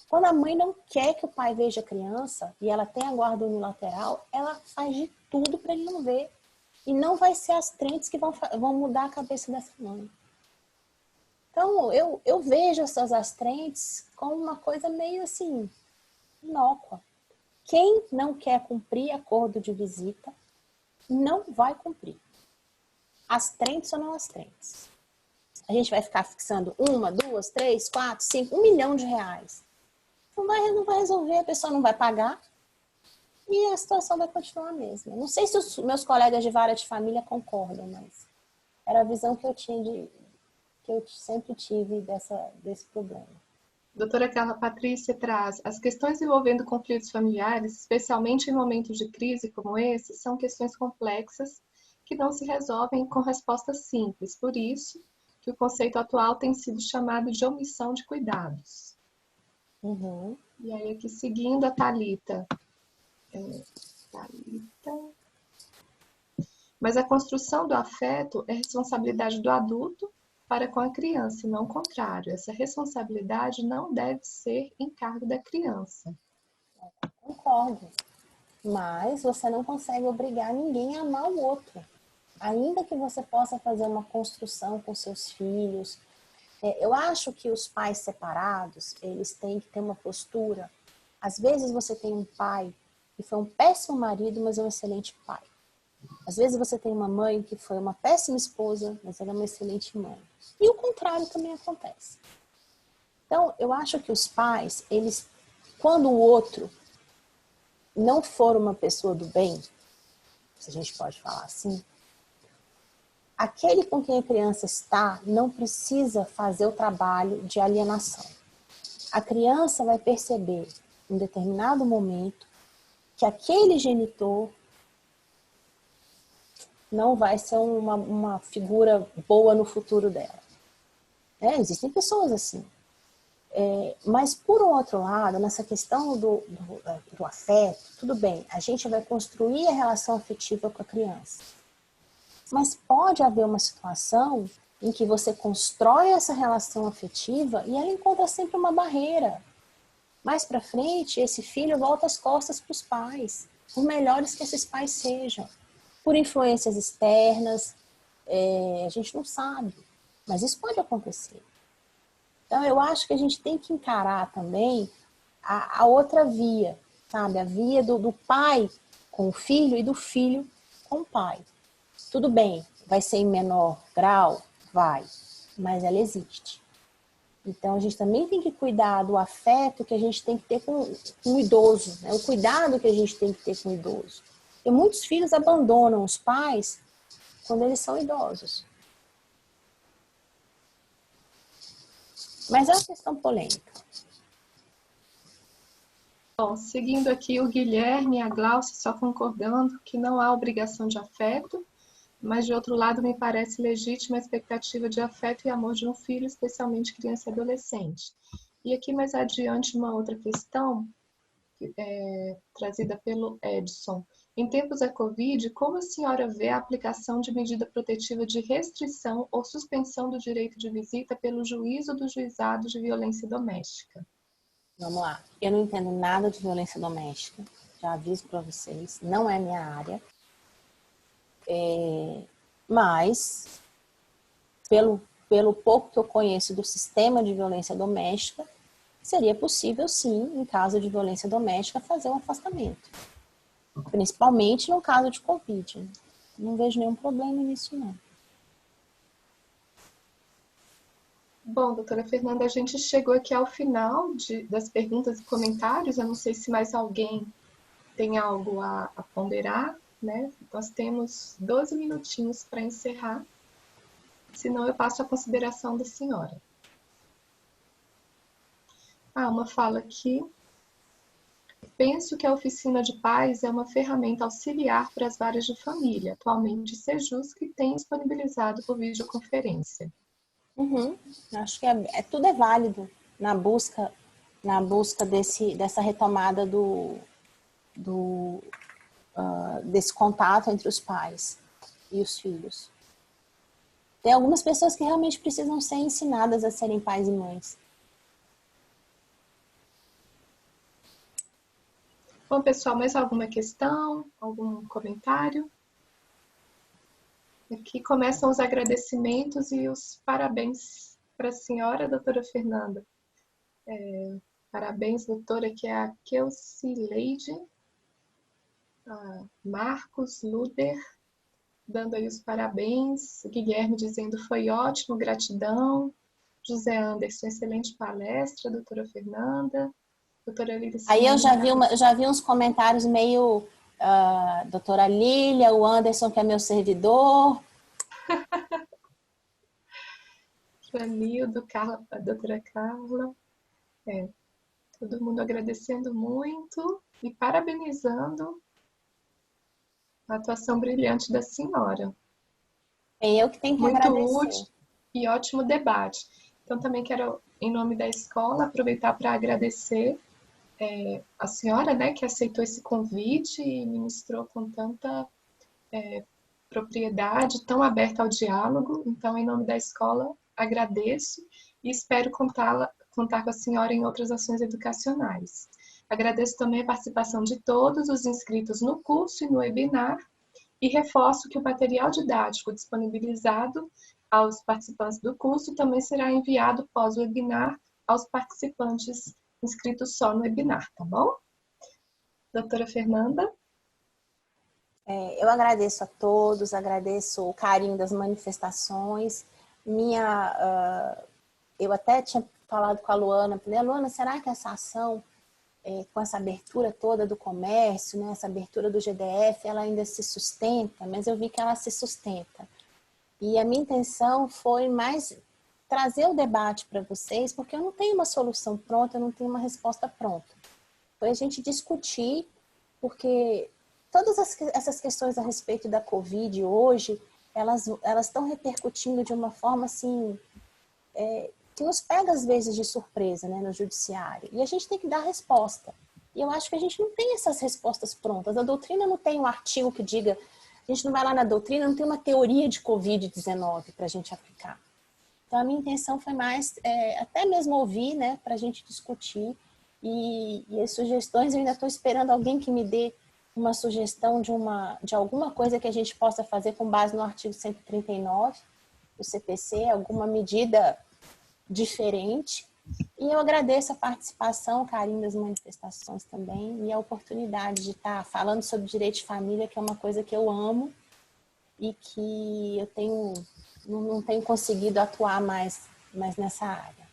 Quando a mãe não quer que o pai veja a criança e ela tem a guarda unilateral, ela faz de tudo para ele não ver. E não vai ser as astrentes que vão mudar a cabeça dessa mãe. Então, eu vejo essas astrentes como uma coisa meio assim, inócua. Quem não quer cumprir acordo de visita, não vai cumprir. Astrentes ou não astrentes. A gente vai ficar fixando 1, 2, 3, 4, 5, R$1 milhão. Não vai resolver, a pessoa não vai pagar. E a situação vai continuar a mesma. Não sei se os meus colegas de vara de família concordam, mas era a visão que eu tinha que eu sempre tive desse problema. Doutora Carla Patrícia traz: as questões envolvendo conflitos familiares, especialmente em momentos de crise como esse, são questões complexas que não se resolvem com respostas simples. Por isso que o conceito atual tem sido chamado de omissão de cuidados. Uhum. E aí aqui seguindo a Thalita. Mas a construção do afeto é responsabilidade do adulto para com a criança, e não o contrário. Essa responsabilidade não deve ser encargo da criança. Concordo. Mas você não consegue obrigar ninguém a amar o outro. Ainda que você possa fazer uma construção com seus filhos. Eu acho que os pais separados, eles têm que ter uma postura. Às vezes você tem um pai que foi um péssimo marido, mas é um excelente pai. Às vezes você tem uma mãe que foi uma péssima esposa, mas ela é uma excelente mãe. E o contrário também acontece. Então, eu acho que os pais, quando o outro não for uma pessoa do bem, se a gente pode falar assim, aquele com quem a criança está não precisa fazer o trabalho de alienação. A criança vai perceber, em determinado momento, que aquele genitor não vai ser uma figura boa no futuro dela. Existem pessoas assim. Mas, por um outro lado, nessa questão do afeto, tudo bem, a gente vai construir a relação afetiva com a criança. Mas pode haver uma situação em que você constrói essa relação afetiva e ela encontra sempre uma barreira. Mais para frente, esse filho volta as costas para os pais, por melhores que esses pais sejam. Por influências externas, a gente não sabe, mas isso pode acontecer. Então, eu acho que a gente tem que encarar também a outra via, sabe? A via do pai com o filho e do filho com o pai. Tudo bem, Vai ser em menor grau? Vai, mas ela existe. Então, a gente também tem que cuidar do afeto que a gente tem que ter com o idoso, né? O cuidado que a gente tem que ter com o idoso. E muitos filhos abandonam os pais quando eles são idosos. Mas é uma questão polêmica. Bom, seguindo aqui o Guilherme e a Glaucia só concordando que não há obrigação de afeto, mas de outro lado me parece legítima a expectativa de afeto e amor de um filho, especialmente criança e adolescente. E aqui mais adiante uma outra questão trazida pelo Edson. Em tempos da Covid, como a senhora vê a aplicação de medida protetiva de restrição ou suspensão do direito de visita pelo juízo do juizado de violência doméstica? Vamos lá. Eu não entendo nada de violência doméstica. Já aviso para vocês. Não é minha área. Mas, pelo pouco que eu conheço do sistema de violência doméstica, seria possível, sim, em caso de violência doméstica, fazer um afastamento. Principalmente no caso de Covid. Não vejo nenhum problema nisso, não. Bom, doutora Fernanda, a gente chegou aqui ao final das perguntas e comentários. Eu não sei se mais alguém tem algo a ponderar, né? Nós temos 12 minutinhos para encerrar. Senão eu passo a consideração da senhora. Uma fala aqui. Penso que a oficina de pais é uma ferramenta auxiliar para as varas de família. Atualmente, Sejusc tem disponibilizado por videoconferência. Acho que tudo é válido na busca dessa retomada desse contato entre os pais e os filhos. Tem algumas pessoas que realmente precisam ser ensinadas a serem pais e mães. Bom, pessoal, mais alguma questão? Algum comentário? Aqui começam os agradecimentos e os parabéns para a senhora, doutora Fernanda. Parabéns, doutora, que é a Keucileide, Marcos Luder, dando aí os parabéns. Guilherme dizendo foi ótimo, gratidão. José Anderson, excelente palestra, doutora Fernanda. Doutora Lília. Aí eu já vi uns comentários meio doutora Lília, o Anderson, que é meu servidor. Janildo, Carla, a doutora Carla. Todo mundo agradecendo muito e parabenizando a atuação brilhante da senhora. É eu que tenho que agradecer. Muito útil e ótimo debate. Então, também quero, em nome da escola, aproveitar para agradecer a senhora, né, que aceitou esse convite e ministrou com tanta propriedade, tão aberta ao diálogo. Então, em nome da escola, agradeço e espero contar com a senhora em outras ações educacionais. Agradeço também a participação de todos os inscritos no curso e no webinar e reforço que o material didático disponibilizado aos participantes do curso também será enviado pós-webinar aos participantes inscritos só no webinar, tá bom? Doutora Fernanda? Eu agradeço a todos, agradeço o carinho das manifestações. Eu até tinha falado com a Luana, falei, Luana, será que essa ação, com essa abertura toda do comércio, né, essa abertura do GDF, ela ainda se sustenta? Mas eu vi que ela se sustenta. E a minha intenção foi mais trazer o debate para vocês, porque eu não tenho uma solução pronta, eu não tenho uma resposta pronta. Foi a gente discutir, porque todas essas questões a respeito da Covid hoje, elas estão repercutindo de uma forma assim, que nos pega às vezes de surpresa, né, no judiciário. E a gente tem que dar resposta. E eu acho que a gente não tem essas respostas prontas. A doutrina não tem um artigo que diga, a gente não vai lá na doutrina, não tem uma teoria de Covid-19 para a gente aplicar. Então a minha intenção foi mais, até mesmo ouvir, né, para a gente discutir. E as sugestões, eu ainda estou esperando alguém que me dê uma sugestão de alguma coisa que a gente possa fazer com base no artigo 139 do CPC, alguma medida diferente. E eu agradeço a participação, o carinho das manifestações também e a oportunidade de estar falando sobre direito de família, que é uma coisa que eu amo e que eu não tenho conseguido atuar mais nessa área.